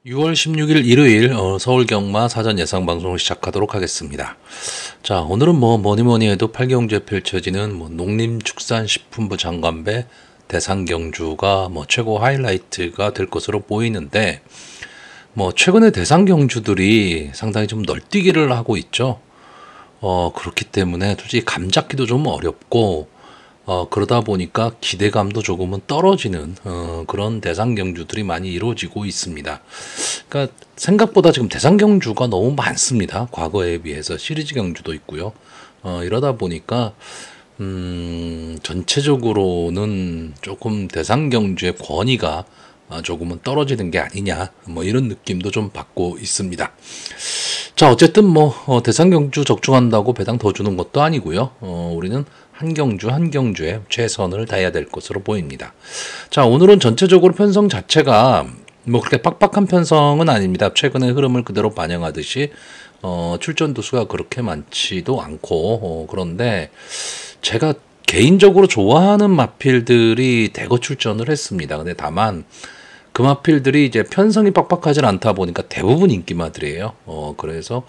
6월 16일 일요일 서울 경마 사전 예상 방송을 시작하도록 하겠습니다. 자, 오늘은 뭐니 해도 팔경주에 펼쳐지는 농림축산식품부 장관배 대상경주가 최고 하이라이트가 될 것으로 보이는데, 최근에 대상경주들이 상당히 좀 널뛰기를 하고 있죠. 그렇기 때문에 솔직히 감 잡기도 좀 어렵고, 그러다 보니까 기대감도 조금은 떨어지는 그런 대상 경주들이 많이 이루어지고 있습니다. 그러니까 생각보다 지금 대상 경주가 너무 많습니다. 과거에 비해서 시리즈 경주도 있고요. 이러다 보니까 전체적으로는 조금 대상 경주의 권위가 조금은 떨어지는 게 아니냐, 이런 느낌도 좀 받고 있습니다. 자, 어쨌든 대상 경주 적중한다고 배당 더 주는 것도 아니고요. 우리는 한 경주에 최선을 다해야 될 것으로 보입니다. 자, 오늘은 전체적으로 편성 자체가 그렇게 빡빡한 편성은 아닙니다. 최근의 흐름을 그대로 반영하듯이 출전 두수가 그렇게 많지도 않고, 그런데 제가 개인적으로 좋아하는 마필들이 대거 출전을 했습니다. 근데 다만 그 마필들이 이제 편성이 빡빡하지 않다 보니까 대부분 인기마들이에요. 그래서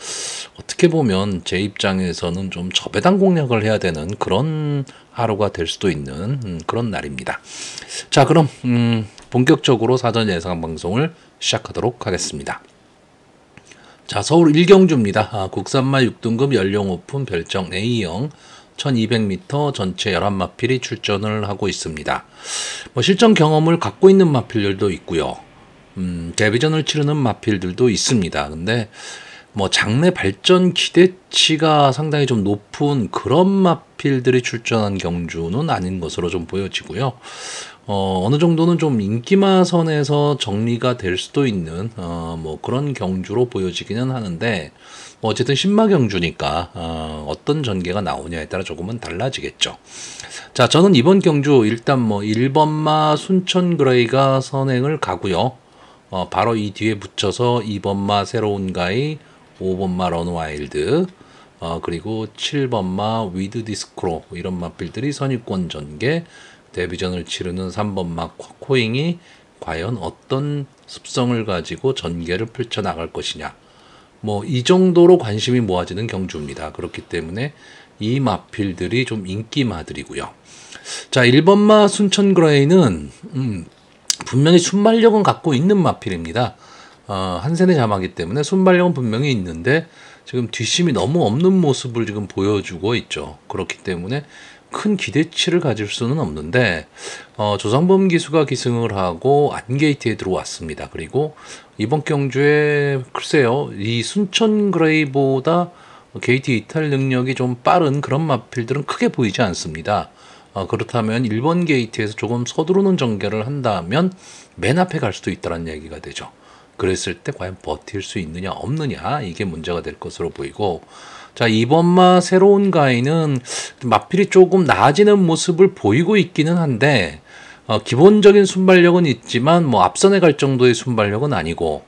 어떻게 보면 제 입장에서는 좀 저배당 공략을 해야 되는 그런 하루가 될 수도 있는 그런 날입니다. 자, 그럼 본격적으로 사전 예상 방송을 시작하도록 하겠습니다. 자, 서울 1경주입니다. 국산마 6등급 연령 오픈 별정 A형 1200m 전체 11마필이 출전을 하고 있습니다. 실전 경험을 갖고 있는 마필들도 있고요. 데뷔전을 치르는 마필들도 있습니다. 근데 장내 발전 기대치가 상당히 좀 높은 그런 마필들이 출전한 경주는 아닌 것으로 좀 보여지고요. 어느 정도는 좀 인기마 선에서 정리가 될 수도 있는 그런 경주로 보여지기는 하는데, 어쨌든 신마 경주니까 어떤 전개가 나오냐에 따라 조금은 달라지겠죠. 자, 저는 이번 경주 일단 1번마 순천그레이가 선행을 가고요. 바로 이 뒤에 붙여서 2번마 새로운 가이, 5번마 런와일드, 그리고 7번마 위드 디스크로, 이런 마필들이 선입권 전개, 데뷔전을 치르는 3번마 코잉이 과연 어떤 습성을 가지고 전개를 펼쳐나갈 것이냐, 이 정도로 관심이 모아지는 경주입니다. 그렇기 때문에 이 마필들이 좀 인기마들이고요. 자, 1번마 순천그레이는 분명히 순발력은 갖고 있는 마필입니다. 한세네 자마기 때문에 순발력은 분명히 있는데 지금 뒷심이 너무 없는 모습을 지금 보여주고 있죠. 그렇기 때문에 큰 기대치를 가질 수는 없는데, 조상범 기수가 기승을 하고 안게이트에 들어왔습니다. 그리고 이번 경주에 글쎄요, 이 순천 그레이보다 게이트 이탈 능력이 좀 빠른 그런 마필들은 크게 보이지 않습니다. 그렇다면 1번 게이트에서 조금 서두르는 전개를 한다면 맨 앞에 갈 수도 있다는 얘기가 되죠. 그랬을 때 과연 버틸 수 있느냐 없느냐, 이게 문제가 될 것으로 보이고, 자, 2번마 새로운 가이는 마필이 조금 나아지는 모습을 보이고 있기는 한데, 기본적인 순발력은 있지만 앞선에 갈 정도의 순발력은 아니고,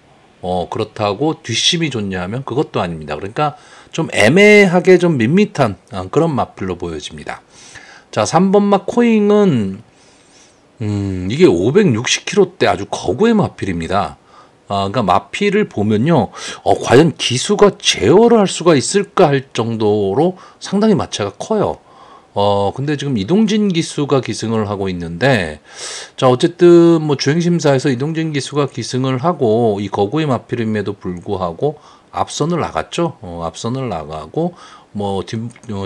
그렇다고 뒷심이 좋냐 하면 그것도 아닙니다. 그러니까 좀 애매하게 좀 밋밋한 그런 마필로 보여집니다. 자, 3번마 코잉은 이게 560kg대 아주 거구의 마필입니다. 그러니까 마필을 보면요, 과연 기수가 제어를 할 수가 있을까 할 정도로 상당히 마차가 커요. 근데 지금 이동진 기수가 기승을 하고 있는데, 자, 어쨌든 주행심사에서 이동진 기수가 기승을 하고 이 거구의 마필임에도 불구하고 앞선을 나갔죠. 앞선을 나가고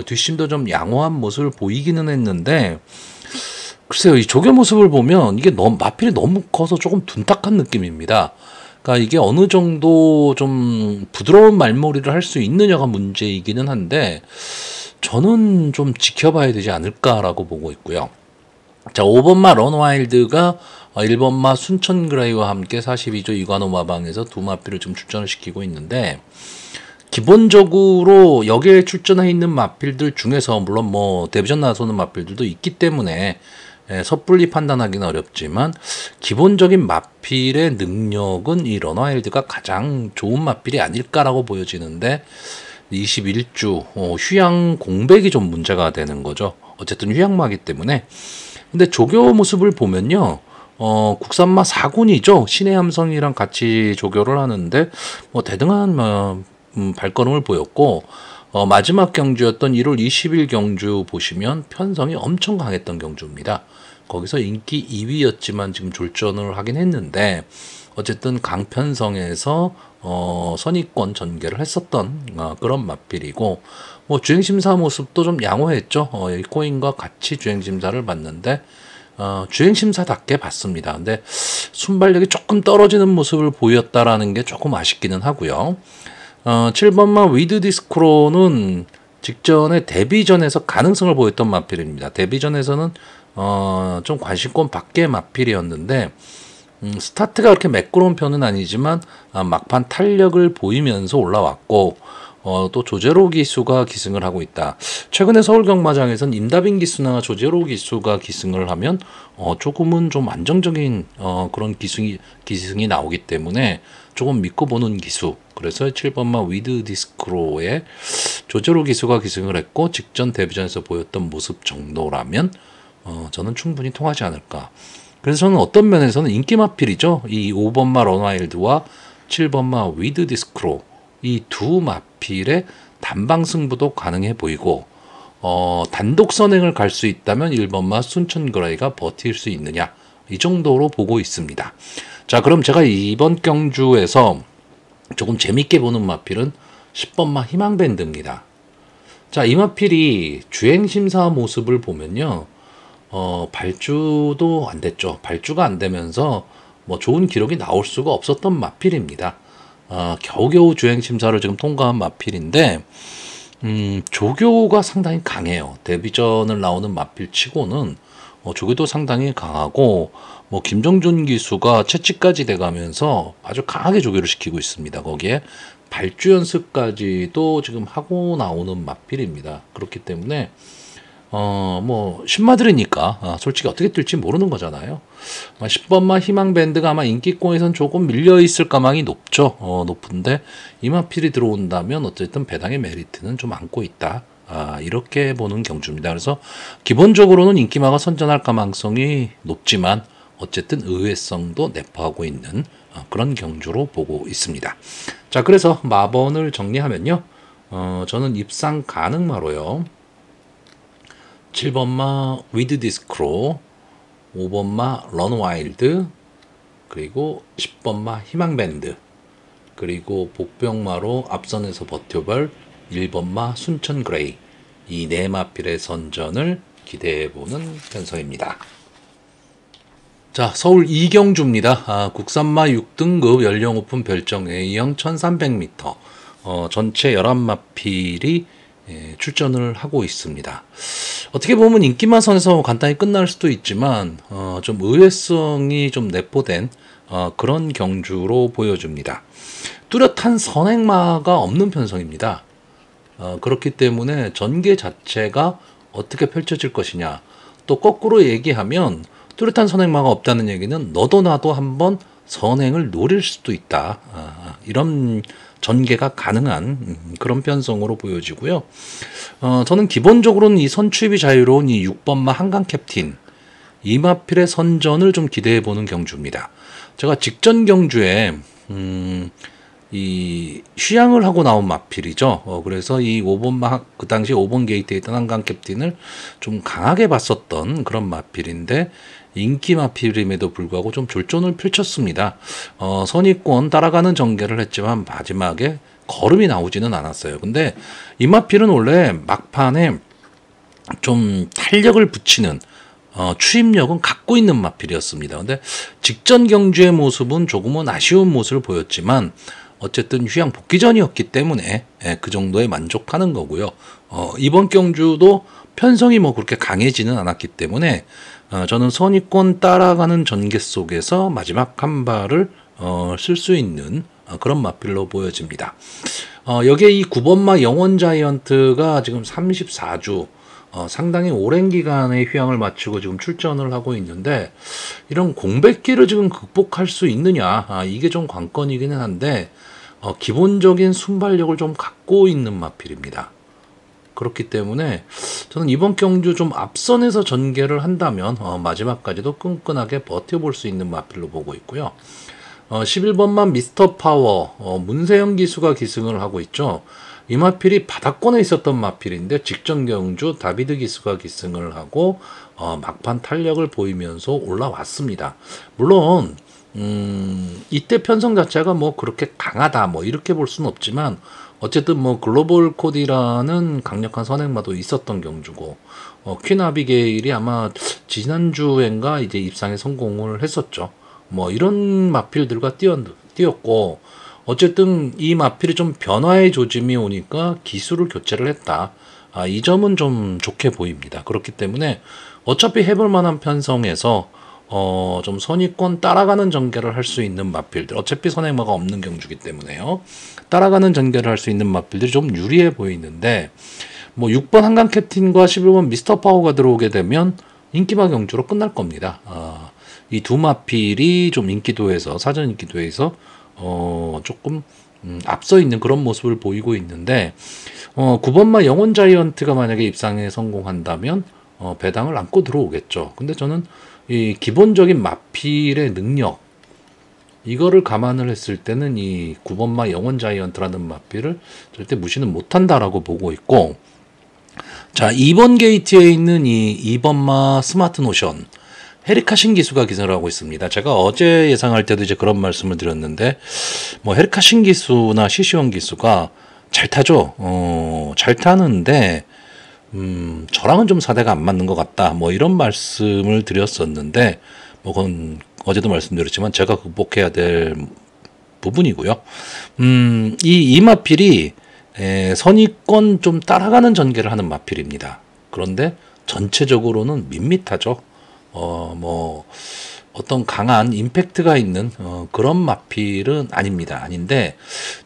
뒷심도 좀 양호한 모습을 보이기는 했는데, 글쎄요, 이 조교 모습을 보면 이게 마필이 너무 커서 조금 둔탁한 느낌입니다. 그러니까 이게 어느 정도 좀 부드러운 말머리를 할 수 있느냐가 문제이기는 한데, 저는 좀 지켜봐야 되지 않을까라고 보고 있고요. 자, 5번마 런와일드가 1번마 순천그라이와 함께 42조 이관호마방에서 두 마필을 좀 출전을 시키고 있는데, 기본적으로 여기에 출전해 있는 마필들 중에서 물론 데뷔전 나서는 마필들도 있기 때문에 섣불리 판단하기는 어렵지만, 기본적인 마필의 능력은 이 런와일드가 가장 좋은 마필이 아닐까라고 보여지는데, 21주 휴양 공백이 좀 문제가 되는 거죠. 어쨌든 휴양마기 때문에. 근데 조교 모습을 보면요, 국산마 4군이죠. 신의 함성이랑 같이 조교를 하는데 뭐 대등한 발걸음을 보였고, 마지막 경주였던 1월 20일 경주 보시면 편성이 엄청 강했던 경주입니다. 거기서 인기 2위였지만 지금 졸전을 하긴 했는데 어쨌든 강편성에서 선입권 전개를 했었던 그런 마필이고, 뭐 주행심사 모습도 좀 양호했죠. 일코인과 같이 주행심사를 봤는데 주행심사답게 봤습니다. 근데 순발력이 조금 떨어지는 모습을 보였다라는 게 조금 아쉽기는 하고요. 7번마 위드 디스크로는 직전에 데뷔전에서 가능성을 보였던 마필입니다. 데뷔전에서는 좀 관심권 밖의 마필이었는데 스타트가 그렇게 매끄러운 편은 아니지만 막판 탄력을 보이면서 올라왔고, 또 조제로 기수가 기승을 하고 있다. 최근에 서울 경마장에선 임다빈 기수나 조제로 기수가 기승을 하면 조금은 좀 안정적인 그런 기승이 나오기 때문에 조금 믿고 보는 기수. 그래서 7번마 위드 디스크로에 조제로 기수가 기승을 했고 직전 데뷔전에서 보였던 모습 정도라면 저는 충분히 통하지 않을까. 그래서 저는 어떤 면에서는 인기 마필이죠. 이 5번마 런와일드와 7번마 위드 디스크로, 이 두 마필의 단방 승부도 가능해 보이고, 단독 선행을 갈 수 있다면 1번마 순천그라이가 버틸 수 있느냐, 이 정도로 보고 있습니다. 자, 그럼 제가 이번 경주에서 조금 재밌게 보는 마필은 10번마 희망밴드입니다. 자, 이 마필이 주행심사 모습을 보면요, 발주도 안 됐죠. 발주가 안 되면서 뭐 좋은 기록이 나올 수가 없었던 마필입니다. 겨우겨우 주행심사를 지금 통과한 마필인데, 조교가 상당히 강해요. 데뷔전을 나오는 마필 치고는 조교도 상당히 강하고, 뭐 김정준 기수가 채찍까지 돼가면서 아주 강하게 조교를 시키고 있습니다. 거기에 발주 연습까지도 지금 하고 나오는 마필입니다. 그렇기 때문에 뭐 신마들이니까 솔직히 어떻게 뛸지 모르는 거잖아요. 10번마 희망밴드가 아마 인기권에선 조금 밀려있을 가망이 높죠. 높은데 이 마필이 들어온다면 어쨌든 배당의 메리트는 좀 안고 있다. 이렇게 보는 경주입니다. 그래서 기본적으로는 인기마가 선전할 가망성이 높지만 어쨌든 의외성도 내포하고 있는 그런 경주로 보고 있습니다. 자, 그래서 마번을 정리하면요, 저는 입상 가능마로요, 7번마 위드 디스크로, 5번마 런와일드, 그리고 10번마 희망밴드, 그리고 복병마로 앞선에서 버텨볼 1번마 순천그레이, 이 네 마필의 선전을 기대해보는 편성입니다. 자, 서울 이경주입니다. 국산마 6등급 연령 오픈 별정 A형 1300m, 전체 11마필이 출전을 하고 있습니다. 어떻게 보면 인기마 선에서 간단히 끝날 수도 있지만 좀 의외성이 좀 내포된 그런 경주로 보여집니다. 뚜렷한 선행마가 없는 편성입니다. 그렇기 때문에 전개 자체가 어떻게 펼쳐질 것이냐, 또 거꾸로 얘기하면 뚜렷한 선행마가 없다는 얘기는 너도 나도 한번 선행을 노릴 수도 있다. 이런 전개가 가능한 그런 편성으로 보여지고요. 저는 기본적으로는 이 선출입이 자유로운 이 6번마 한강 캡틴, 이 마필의 선전을 좀 기대해보는 경주입니다. 제가 직전 경주에 이 휴양을 하고 나온 마필이죠. 그래서 이 5번마, 그 당시 5번 게이트에 있던 한강 캡틴을 좀 강하게 봤었던 그런 마필인데, 인기 마필임에도 불구하고 좀 졸전을 펼쳤습니다. 선입권 따라가는 전개를 했지만 마지막에 걸음이 나오지는 않았어요. 근데 이 마필은 원래 막판에 좀 탄력을 붙이는 추임력은 갖고 있는 마필이었습니다. 근데 직전 경주의 모습은 조금은 아쉬운 모습을 보였지만 어쨌든 휴양 복귀전이었기 때문에 그 정도에 만족하는 거고요. 이번 경주도 편성이 뭐 그렇게 강해지는 않았기 때문에 저는 선입권 따라가는 전개 속에서 마지막 한 발을 쓸 수 있는 그런 마필로 보여집니다. 여기에 이 9번마 영원 자이언트가 지금 34주 상당히 오랜 기간의 휴양을 마치고 지금 출전을 하고 있는데, 이런 공백기를 지금 극복할 수 있느냐, 이게 좀 관건이기는 한데 기본적인 순발력을 좀 갖고 있는 마필입니다. 그렇기 때문에 저는 이번 경주 좀 앞선에서 전개를 한다면 마지막까지도 끈끈하게 버텨볼 수 있는 마필로 보고 있고요. 11번만 미스터 파워 문세영 기수가 기승을 하고 있죠. 이 마필이 바닥권에 있었던 마필인데 직전 경주 다비드 기수가 기승을 하고 막판 탄력을 보이면서 올라왔습니다. 물론 이때 편성 자체가 뭐 그렇게 강하다 뭐 이렇게 볼 수는 없지만 어쨌든 뭐 글로벌 코디라는 강력한 선행마도 있었던 경주고 퀸 아비게일이 아마 지난주엔가 이제 입상에 성공을 했었죠. 뭐 이런 마필들과 뛰었고 어쨌든 이 마필이 좀 변화의 조짐이 오니까 기수를 교체를 했다. 이 점은 좀 좋게 보입니다. 그렇기 때문에 어차피 해볼 만한 편성에서 좀 선의권 따라가는 전개를 할 수 있는 마필들, 어차피 선행마가 없는 경주기 때문에요. 따라가는 전개를 할 수 있는 마필들이 좀 유리해 보이는데 뭐 6번 한강 캡틴과 11번 미스터 파워가 들어오게 되면 인기마 경주로 끝날 겁니다. 이 두 마필이 좀 인기도에서 사전 인기도에서 조금 앞서 있는 그런 모습을 보이고 있는데 9번마 영혼 자이언트가 만약에 입상에 성공한다면 배당을 안고 들어오겠죠. 근데 저는 이 기본적인 마필의 능력 이거를 감안을 했을 때는 이 9번마 영혼 자이언트라는 마필을 절대 무시는 못한다라고 보고 있고, 자 2번 게이트에 있는 이 2번마 스마트 노션 헤리카 신기수가 기승을 하고 있습니다. 제가 어제 예상할 때도 이제 그런 말씀을 드렸는데 뭐 헤리카 신기수나 시시원 기수가 잘 타죠. 잘 타는데 저랑은 좀 사대가 안 맞는 것 같다. 뭐 이런 말씀을 드렸었는데 뭐 그건 어제도 말씀드렸지만 제가 극복해야 될 부분이고요. 이 마필이 선의권 좀 따라가는 전개를 하는 마필입니다. 그런데 전체적으로는 밋밋하죠. 뭐 어떤 강한 임팩트가 있는 그런 마필은 아닌데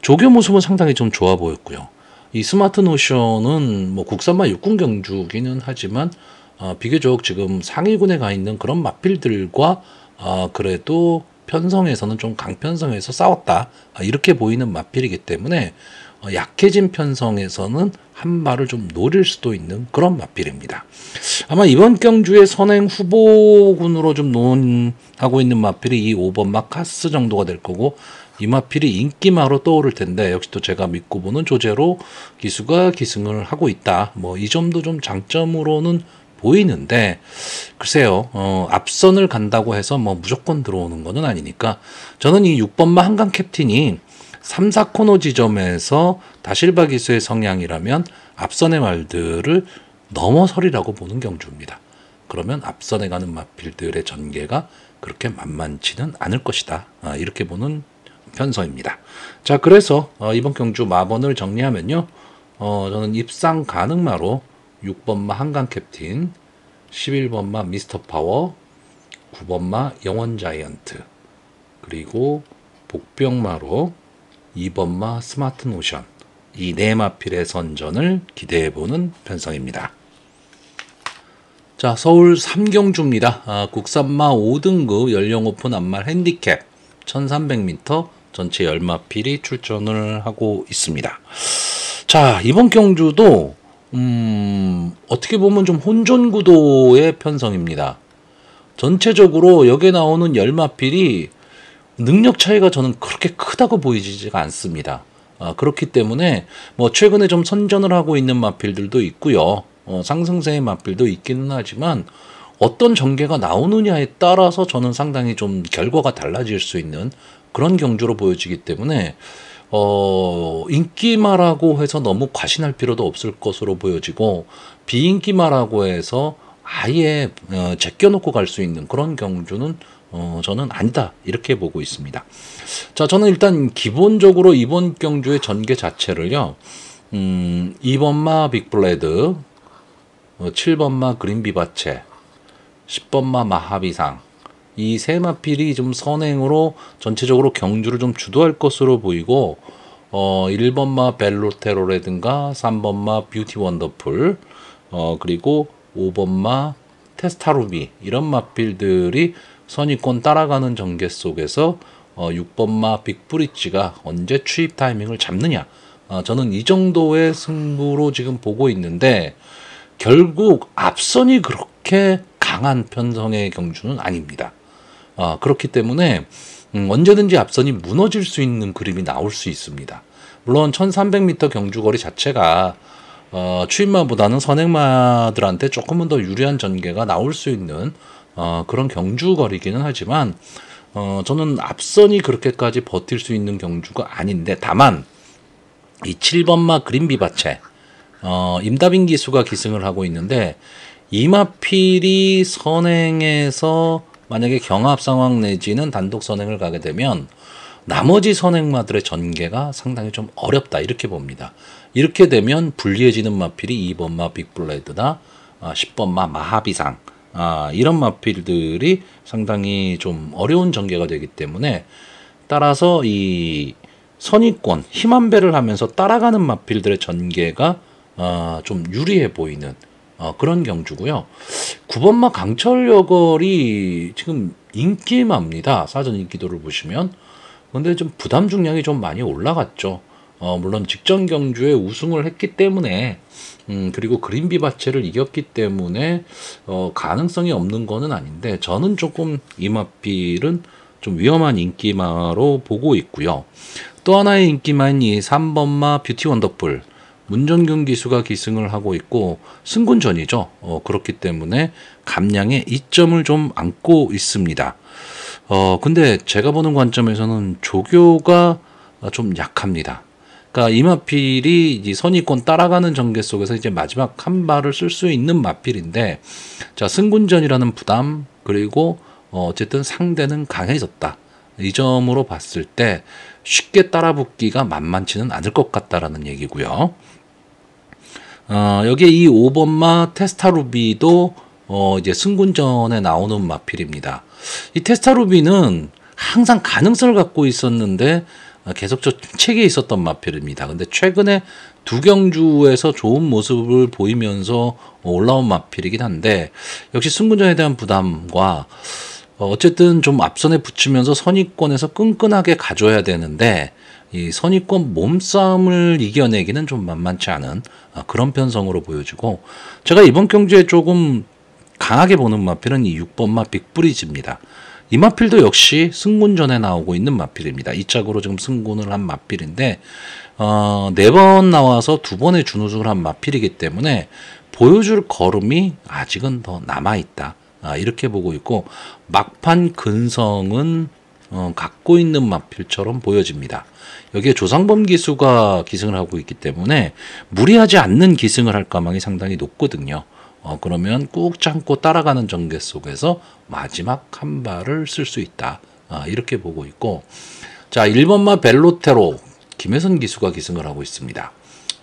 조교 모습은 상당히 좀 좋아 보였고요. 이 스마트 노션은 뭐 국산마 육군 경주기는 하지만 비교적 지금 상위군에 가 있는 그런 마필들과 그래도 편성에서는 좀 강편성에서 싸웠다 이렇게 보이는 마필이기 때문에 약해진 편성에서는 한 발을 좀 노릴 수도 있는 그런 마필입니다. 아마 이번 경주의 선행 후보군으로 좀 논하고 있는 마필이 이 5번마 카스 정도가 될 거고 이 마필이 인기마로 떠오를 텐데 역시 또 제가 믿고 보는 조제로 기수가 기승을 하고 있다. 뭐 이 점도 좀 장점으로는 보이는데 글쎄요 앞선을 간다고 해서 뭐 무조건 들어오는 거는 아니니까 저는 이 6번마 한강 캡틴이 3, 4코너 지점에서 다실바 기수의 성향이라면 앞선의 말들을 넘어설이라고 보는 경주입니다. 그러면 앞선에 가는 마필들의 전개가 그렇게 만만치는 않을 것이다. 이렇게 보는 편서입니다. 자, 그래서 이번 경주 마번을 정리하면요. 저는 입상 가능마로 6번마 한강 캡틴, 11번마 미스터 파워, 9번마 영원 자이언트, 그리고 복병마로 2번마 스마트 노션 이 네 마필의 선전을 기대해보는 편성입니다. 자, 서울 3경주입니다. 국산마 5등급 연령 오픈 암말 핸디캡 1300m 전체 10마필이 출전을 하고 있습니다. 자, 이번 경주도 어떻게 보면 좀 혼전 구도의 편성입니다. 전체적으로 여기에 나오는 10마필이 능력 차이가 저는 그렇게 크다고 보이지가 않습니다. 그렇기 때문에 뭐 최근에 좀 선전을 하고 있는 마필들도 있고요. 상승세의 마필도 있기는 하지만 어떤 전개가 나오느냐에 따라서 저는 상당히 좀 결과가 달라질 수 있는 그런 경주로 보여지기 때문에 인기마라고 해서 너무 과신할 필요도 없을 것으로 보여지고 비인기마라고 해서 아예 제껴놓고 갈 수 있는 그런 경주는 저는 아니다 이렇게 보고 있습니다. 자, 저는 일단 기본적으로 이번 경주의 전개 자체를요 2번마 빅블레드, 7번마 그린비바체, 10번마 마하비상 이 세 마필이 좀 선행으로 전체적으로 경주를 좀 주도할 것으로 보이고 1번마 벨로테로라든가 3번마 뷰티 원더풀 그리고 5번마 테스타루비 이런 마필들이 선의권 따라가는 전개 속에서 6번마 빅브릿지가 언제 추입 타이밍을 잡느냐 저는 이 정도의 승부로 지금 보고 있는데 결국 앞선이 그렇게 강한 편성의 경주는 아닙니다. 그렇기 때문에 언제든지 앞선이 무너질 수 있는 그림이 나올 수 있습니다. 물론 1300m 경주거리 자체가 추임마보다는 선행마들한테 조금은 더 유리한 전개가 나올 수 있는 그런 경주거리기는 하지만 저는 앞선이 그렇게까지 버틸 수 있는 경주가 아닌데, 다만 이 7번마 그린비바체 임다빈 기수가 기승을 하고 있는데, 이마필이 선행에서 만약에 경합 상황 내지는 단독 선행을 가게 되면 나머지 선행마들의 전개가 상당히 좀 어렵다, 이렇게 봅니다. 이렇게 되면 불리해지는 마필이 2번마 빅블레드나 10번마 마하비상, 이런 마필들이 상당히 좀 어려운 전개가 되기 때문에, 따라서 이 선의권 힘한 배를 하면서 따라가는 마필들의 전개가 좀 유리해 보이는 그런 경주고요. 9번마 강철여걸이 지금 인기마입니다. 사전 인기도를 보시면. 근데 좀 부담 중량이 좀 많이 올라갔죠. 물론 직전 경주에 우승을 했기 때문에, 그리고 그린비바체를 이겼기 때문에 가능성이 없는 거는 아닌데, 저는 조금 이 마필은 좀 위험한 인기마로 보고 있고요. 또 하나의 인기마인 이 3번마 뷰티 원더풀, 문정균 기수가 기승을 하고 있고 승군전이죠. 그렇기 때문에 감량의 이점을 좀 안고 있습니다. 근데 제가 보는 관점에서는 조교가 좀 약합니다. 그러니까 이 마필이 이제 선의권 따라가는 전개 속에서 이제 마지막 한 발을 쓸 수 있는 마필인데, 자, 승군전이라는 부담, 그리고 어쨌든 상대는 강해졌다, 이 점으로 봤을 때 쉽게 따라붙기가 만만치는 않을 것 같다라는 얘기고요. 여기에 이 5번마 테스타루비도 이제 승군전에 나오는 마필입니다. 이 테스타루비는 항상 가능성을 갖고 있었는데 계속 책에 있었던 마필입니다. 근데 최근에 두 경주에서 좋은 모습을 보이면서 올라온 마필이긴 한데, 역시 승군전에 대한 부담과 어쨌든 좀 앞선에 붙이면서 선의권에서 끈끈하게 가져야 되는데, 이 선의권 몸싸움을 이겨내기는 좀 만만치 않은 그런 편성으로 보여지고, 제가 이번 경주에 조금 강하게 보는 마필은 이 6번마 빅브리지입니다. 이 마필도 역시 승군전에 나오고 있는 마필입니다. 2착으로 지금 승군을 한 마필인데 4번 나와서 2번의 준우승을 한 마필이기 때문에 보여줄 걸음이 아직은 더 남아있다, 이렇게 보고 있고, 막판 근성은 갖고 있는 마필처럼 보여집니다. 여기에 조상범 기수가 기승을 하고 있기 때문에 무리하지 않는 기승을 할 가망이 상당히 높거든요. 그러면 꾹 참고 따라가는 전개 속에서 마지막 한 발을 쓸 수 있다, 이렇게 보고 있고, 자, 1번마 벨로테로 김혜선 기수가 기승을 하고 있습니다.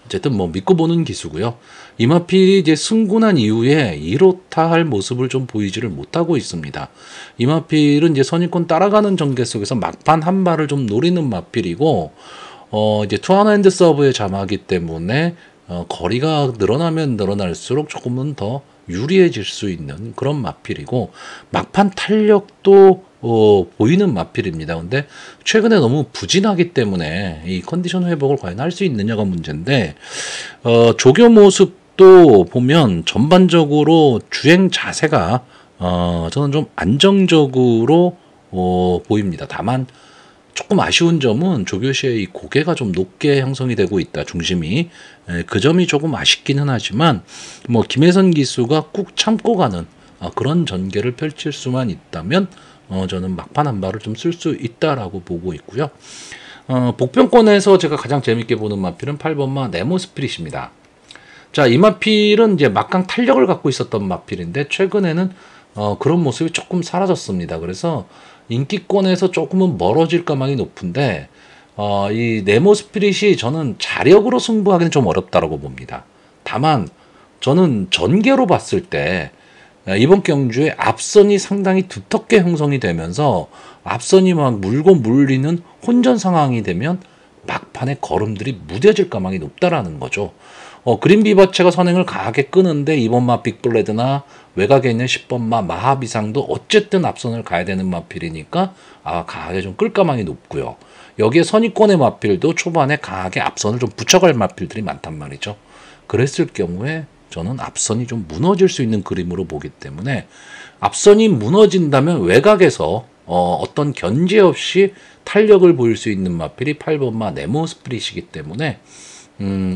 어쨌든 뭐 믿고 보는 기수고요. 이 마필이 이제 승군한 이후에 1호타 할 모습을 좀 보이지를 못하고 있습니다. 이 마필은 이제 선의권 따라가는 전개 속에서 막판 한 발을 좀 노리는 마필이고, 이제 투아나핸드 서브에 자마하기 때문에 거리가 늘어나면 늘어날수록 조금은 더 유리해질 수 있는 그런 마필이고, 막판 탄력도 보이는 마필입니다. 근데 최근에 너무 부진하기 때문에 이 컨디션 회복을 과연 할 수 있느냐가 문제인데, 조교 모습도 보면 전반적으로 주행 자세가 저는 좀 안정적으로 보입니다. 다만 조금 아쉬운 점은 조교시의 이 고개가 좀 높게 형성이 되고 있다, 중심이. 그 점이 조금 아쉽기는 하지만 뭐 김혜선 기수가 꾹 참고 가는 그런 전개를 펼칠 수만 있다면 저는 막판 한 발을 좀 쓸 수 있다라고 보고 있고요. 복병권에서 제가 가장 재밌게 보는 마필은 8번마 네모 스피릿입니다. 자, 이 마필은 이제 막강 탄력을 갖고 있었던 마필인데 최근에는 그런 모습이 조금 사라졌습니다. 그래서 인기권에서 조금은 멀어질 가망이 높은데, 이 네모 스피릿이 저는 자력으로 승부하기는 좀 어렵다라고 봅니다. 다만 저는 전개로 봤을 때 이번 경주에 앞선이 상당히 두텁게 형성이 되면서 앞선이 막 물고 물리는 혼전 상황이 되면 막판에 걸음들이 무뎌질 가망이 높다라는 거죠. 그린비바체가 선행을 강하게 끄는데 2번마 빅블레드나 외곽에 있는 10번마 마하비상도 어쨌든 앞선을 가야 되는 마필이니까 강하게 좀 끌 가망이 높고요. 여기에 선입권의 마필도 초반에 강하게 앞선을 좀 붙여갈 마필들이 많단 말이죠. 그랬을 경우에 저는 앞선이 좀 무너질 수 있는 그림으로 보기 때문에 앞선이 무너진다면 외곽에서 어떤 견제 없이 탄력을 보일 수 있는 마필이 8번마 네모 스프릿이기 때문에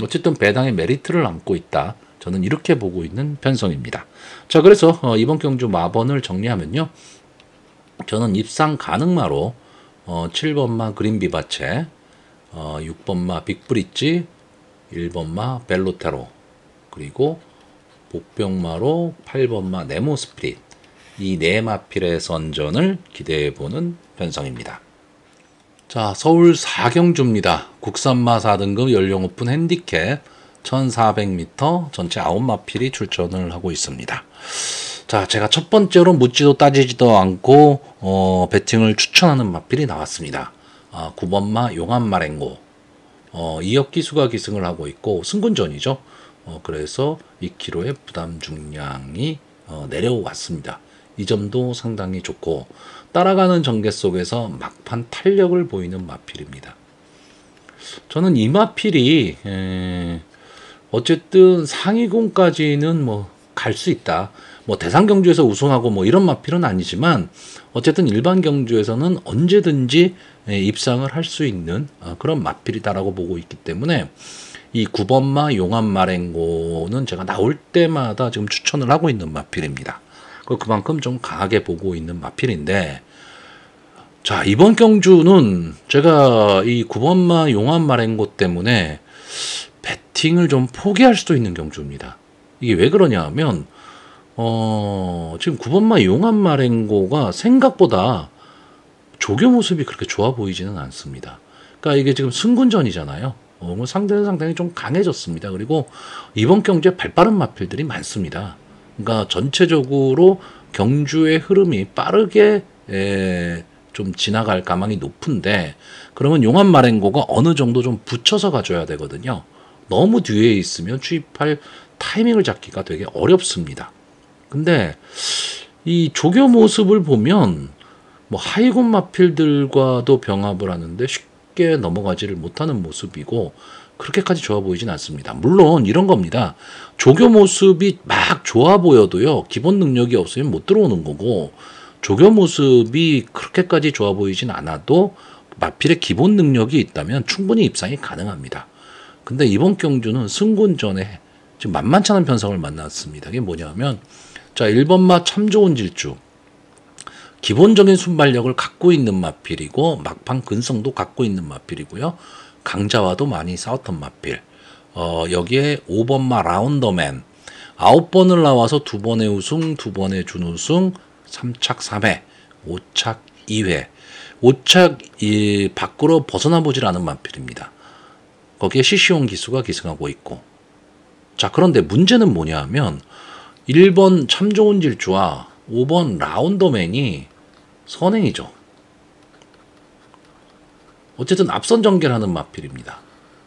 어쨌든 배당의 메리트를 안고 있다. 저는 이렇게 보고 있는 편성입니다. 자, 그래서 이번 경주 마번을 정리하면요. 저는 입상 가능마로 7번마 그린비바체, 6번마 빅브릿지, 1번마 벨로테로, 그리고 복병마로 8번마 네모 스프릿, 이 네 마필의 선전을 기대해보는 편성입니다. 자, 서울 4경주입니다. 국산마 4등급 연령 오픈 핸디캡 1400m 전체 9마필이 출전을 하고 있습니다. 자, 제가 첫 번째로 묻지도 따지지도 않고 배팅을 추천하는 마필이 나왔습니다. 9번마 용암마랭고, 2억 기수가 기승을 하고 있고 승군전이죠. 그래서 2kg의 부담 중량이 내려왔습니다. 이 점도 상당히 좋고 따라가는 전개 속에서 막판 탄력을 보이는 마필입니다. 저는 이 마필이 어쨌든 상위군까지는 뭐 갈 수 있다. 뭐 대상 경주에서 우승하고 뭐 이런 마필은 아니지만 어쨌든 일반 경주에서는 언제든지 입상을 할 수 있는 그런 마필이다라고 보고 있기 때문에 이 9번마 용암마랭고는 제가 나올 때마다 지금 추천을 하고 있는 마필입니다. 그만큼 좀 강하게 보고 있는 마필인데, 자, 이번 경주는 제가 이 9번마 용암마랭고 때문에 배팅을 좀 포기할 수도 있는 경주입니다. 이게 왜 그러냐 하면 지금 9번마 용암마랭고가 생각보다 조교 모습이 그렇게 좋아 보이지는 않습니다. 그러니까 이게 지금 승군전이잖아요. 상대는 상당히 좀 강해졌습니다. 그리고 이번 경주에 발빠른 마필들이 많습니다. 그러니까 전체적으로 경주의 흐름이 빠르게 좀 지나갈 가망이 높은데, 그러면 용암마랭고가 어느 정도 좀 붙여서 가줘야 되거든요. 너무 뒤에 있으면 추입할 타이밍을 잡기가 되게 어렵습니다. 근데 이 조교 모습을 보면 뭐 하이군 마필들과도 병합을 하는데 쉽게 넘어가지를 못하는 모습이고 그렇게까지 좋아 보이진 않습니다. 물론 이런 겁니다. 조교 모습이 막 좋아 보여도요, 기본 능력이 없으면 못 들어오는 거고, 조교 모습이 그렇게까지 좋아 보이진 않아도 마필의 기본 능력이 있다면 충분히 입상이 가능합니다. 근데 이번 경주는 승군전에 지금 만만치 않은 편성을 만났습니다. 이게 뭐냐면, 자, 1번마 참 좋은 질주, 기본적인 순발력을 갖고 있는 마필이고 막판 근성도 갖고 있는 마필이고요. 강자와도 많이 싸웠던 마필. 여기에 5번마 라운더맨, 9번을 나와서 2번의 우승, 2번의 준우승, 3착 3회, 5착 2회. 5착 밖으로 벗어나 보질 않은 마필입니다. 거기에 시시온 기수가 기승하고 있고. 자, 그런데 문제는 뭐냐 하면 1번 참 좋은 질주와 5번 라운더맨이 선행이죠. 어쨌든 앞선 전개를 하는 마필입니다.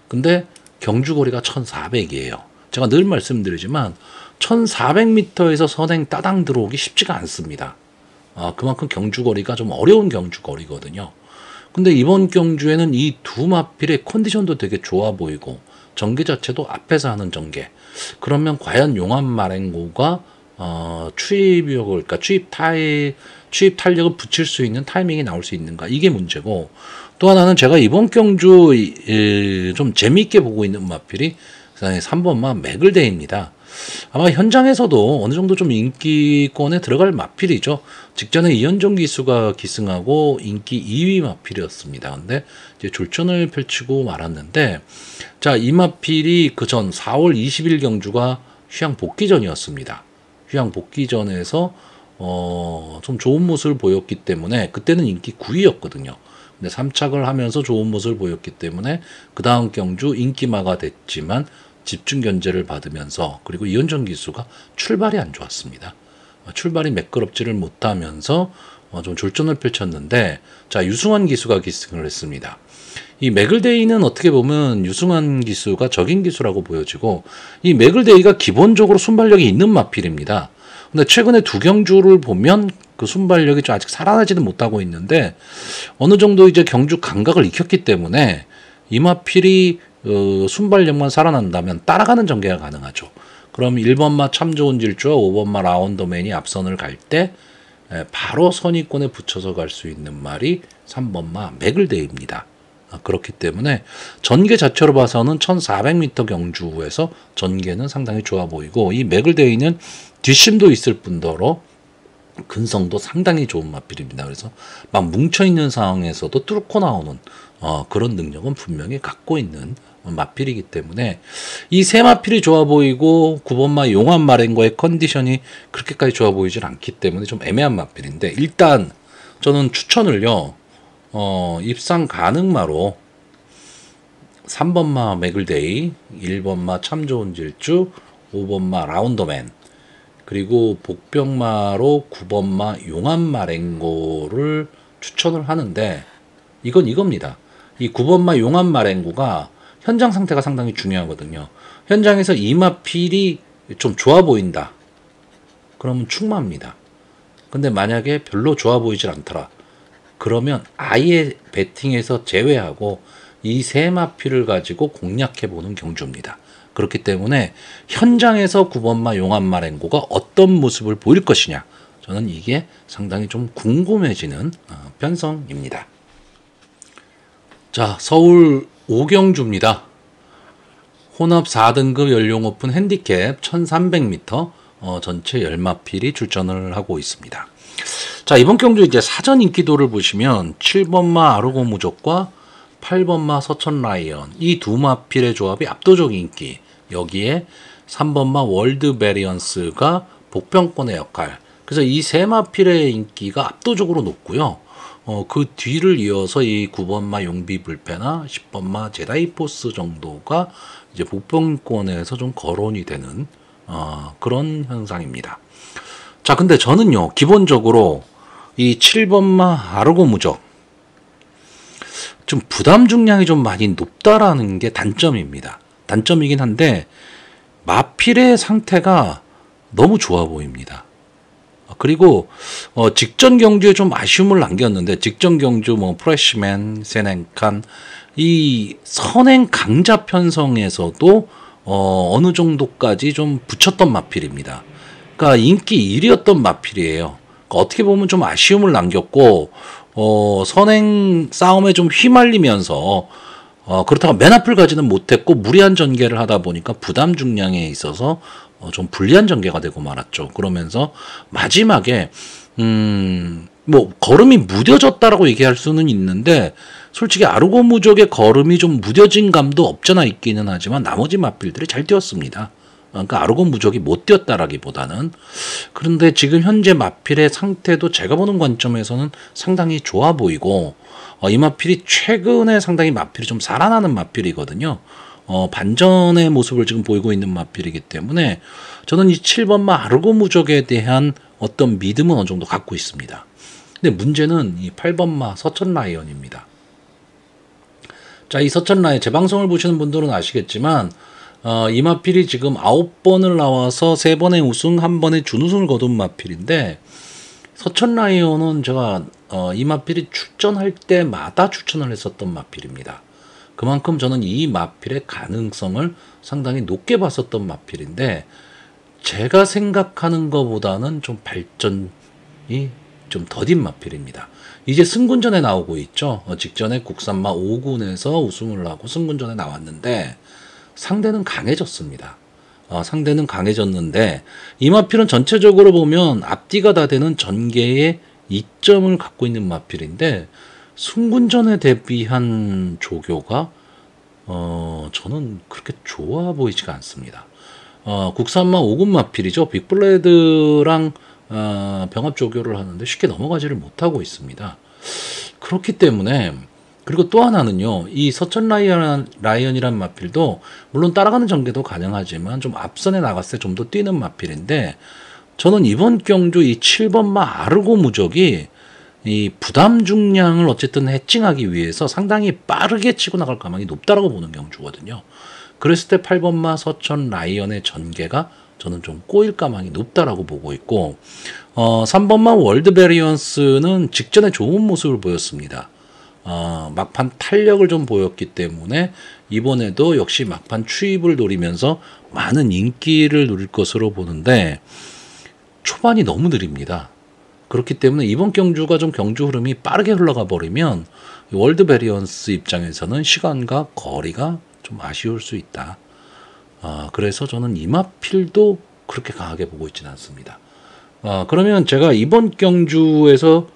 근데 경주거리가 1400이에요. 제가 늘 말씀드리지만 1400m에서 선행 따당 들어오기 쉽지가 않습니다. 그만큼 경주거리가 좀 어려운 경주거리거든요. 근데 이번 경주에는 이 두 마필의 컨디션도 되게 좋아 보이고 전개 자체도 앞에서 하는 전개. 그러면 과연 용암마랭고가 추입력을, 그러니까 추입 탄력을 붙일 수 있는 타이밍이 나올 수 있는가, 이게 문제고, 또 하나는 제가 이번 경주 좀 재미있게 보고 있는 마필이 3번마 맥을데이입니다. 아마 현장에서도 어느 정도 좀 인기권에 들어갈 마필이죠. 직전에 이현종 기수가 기승하고 인기 2위 마필이었습니다. 근데 이제 졸전을 펼치고 말았는데, 자, 이 마필이 그 전 4월 20일 경주가 휴양 복귀전이었습니다. 휴양 복귀전에서 좀 좋은 모습을 보였기 때문에 그때는 인기 9위였거든요. 근데 3착을 하면서 좋은 모습을 보였기 때문에 그 다음 경주 인기마가 됐지만 집중 견제를 받으면서, 그리고 이현정 기수가 출발이 안 좋았습니다. 출발이 매끄럽지를 못하면서 좀 졸전을 펼쳤는데, 자, 유승환 기수가 기승을 했습니다. 이 맥을데이는 어떻게 보면 유승환 기수가 적인 기수라고 보여지고, 이 맥을데이가 기본적으로 순발력이 있는 마필입니다. 근데 최근에 두 경주를 보면 그 순발력이 좀 아직 살아나지는 못하고 있는데 어느 정도 이제 경주 감각을 익혔기 때문에 이마필이 순발력만 살아난다면 따라가는 전개가 가능하죠. 그럼 1번마 참 좋은 질주와 5번마 라운더맨이 앞선을 갈 때 바로 선의권에 붙여서 갈 수 있는 말이 3번마 맥을데이입니다. 그렇기 때문에 전개 자체로 봐서는 1400m 경주에서 전개는 상당히 좋아 보이고 이 맥을데이는 뒷심도 있을 뿐더러 근성도 상당히 좋은 마필입니다. 그래서 막 뭉쳐있는 상황에서도 뚫고 나오는 그런 능력은 분명히 갖고 있는 마필이기 때문에 이 세 마필이 좋아 보이고 9번마 용암 마랭과의 컨디션이 그렇게까지 좋아 보이질 않기 때문에 좀 애매한 마필인데 일단 저는 추천을요 입상 가능마로 3번마 맥을데이, 1번마 참 좋은 질주, 5번마 라운더맨 그리고 복병마로 9번마 용암 마랭고를 추천을 하는데 이건 이겁니다. 이 9번마 용암 마랭고가 현장 상태가 상당히 중요하거든요. 현장에서 이 마필이 좀 좋아 보인다. 그러면 충마입니다. 근데 만약에 별로 좋아 보이질 않더라. 그러면 아예 배팅에서 제외하고 이 세 마필을 가지고 공략해보는 경주입니다. 그렇기 때문에 현장에서 9번마 용암 마랭고가 어떤 모습을 보일 것이냐. 저는 이게 상당히 좀 궁금해지는 편성입니다. 자, 서울 5경주입니다. 혼합 4등급 연령 오픈 핸디캡 1300m 전체 10마필이 출전을 하고 있습니다. 자, 이번 경주 이제 사전 인기도를 보시면 7번마 아르고 무적과 8번마 서천 라이언 이 두 마필의 조합이 압도적 인기. 여기에 3번마 월드 베리언스가 복병권의 역할. 그래서 이 세 마필의 인기가 압도적으로 높고요. 그 뒤를 이어서 이 9번마 용비 불패나 10번마 제다이 포스 정도가 이제 복병권에서 좀 거론이 되는 그런 현상입니다. 자, 근데 저는요, 기본적으로 이 7번마 아르고 무적 좀 부담 중량이 좀 많이 높다라는 게 단점입니다. 단점이긴 한데 마필의 상태가 너무 좋아 보입니다. 그리고 직전 경주에 좀 아쉬움을 남겼는데 직전 경주 뭐 프레시맨, 세넨칸 이 선행 강자 편성에서도 어느 정도까지 좀 붙였던 마필입니다. 그러니까 인기 1위였던 마필이에요. 그러니까 어떻게 보면 좀 아쉬움을 남겼고 선행 싸움에 좀 휘말리면서 그렇다고 맨 앞을 가지는 못했고 무리한 전개를 하다 보니까 부담 중량에 있어서 좀 불리한 전개가 되고 말았죠. 그러면서 마지막에 뭐 걸음이 무뎌졌다라고 얘기할 수는 있는데 솔직히 아르고 무적의 걸음이 좀 무뎌진 감도 없잖아 있기는 하지만 나머지 마필들이 잘 뛰었습니다. 그러니까 아르고 무적이 못 뛰었다라기보다는 그런데 지금 현재 마필의 상태도 제가 보는 관점에서는 상당히 좋아 보이고 이 마필이 최근에 상당히 마필이 좀 살아나는 마필이거든요. 반전의 모습을 지금 보이고 있는 마필이기 때문에 저는 이 7번마 아르고 무적에 대한 어떤 믿음은 어느 정도 갖고 있습니다. 근데 문제는 이 8번마 서천 라이언입니다. 자, 이 서천 라이언 제 방송을 보시는 분들은 아시겠지만 이 마필이 지금 9번을 나와서 3번의 우승, 1번의 준우승을 거둔 마필인데 서천 라이언은 제가 이 마필이 출전할 때마다 추천을 했었던 마필입니다. 그만큼 저는 이 마필의 가능성을 상당히 높게 봤었던 마필인데 제가 생각하는 것보다는 좀 발전이 좀 더딘 마필입니다. 이제 승군전에 나오고 있죠. 직전에 국산마 5군에서 우승을 하고 승군전에 나왔는데 상대는 강해졌습니다. 상대는 강해졌는데 이 마필은 전체적으로 보면 앞뒤가 다 되는 전개의 이점을 갖고 있는 마필인데 승군전에 대비한 조교가 저는 그렇게 좋아 보이지가 않습니다. 국산마 5군 마필이죠. 빅블레드랑 병합 조교를 하는데 쉽게 넘어가지를 못하고 있습니다. 그렇기 때문에 그리고 또 하나는요. 이 서천 라이언이란 마필도 물론 따라가는 전개도 가능하지만 좀 앞선에 나갔을 때 좀 더 뛰는 마필인데 저는 이번 경주 이 7번마 아르고 무적이 이 부담 중량을 어쨌든 해칭하기 위해서 상당히 빠르게 치고 나갈 가망이 높다라고 보는 경주거든요. 그랬을 때 8번마 서천 라이언의 전개가 저는 좀 꼬일 가망이 높다라고 보고 있고 3번마 월드 베리언스는 직전에 좋은 모습을 보였습니다. 막판 탄력을 좀 보였기 때문에 이번에도 역시 막판 추입을 노리면서 많은 인기를 누릴 것으로 보는데 초반이 너무 느립니다. 그렇기 때문에 이번 경주가 좀 경주 흐름이 빠르게 흘러가 버리면 월드 베리언스 입장에서는 시간과 거리가 좀 아쉬울 수 있다. 그래서 저는 이마필도 그렇게 강하게 보고 있지는 않습니다. 그러면 제가 이번 경주에서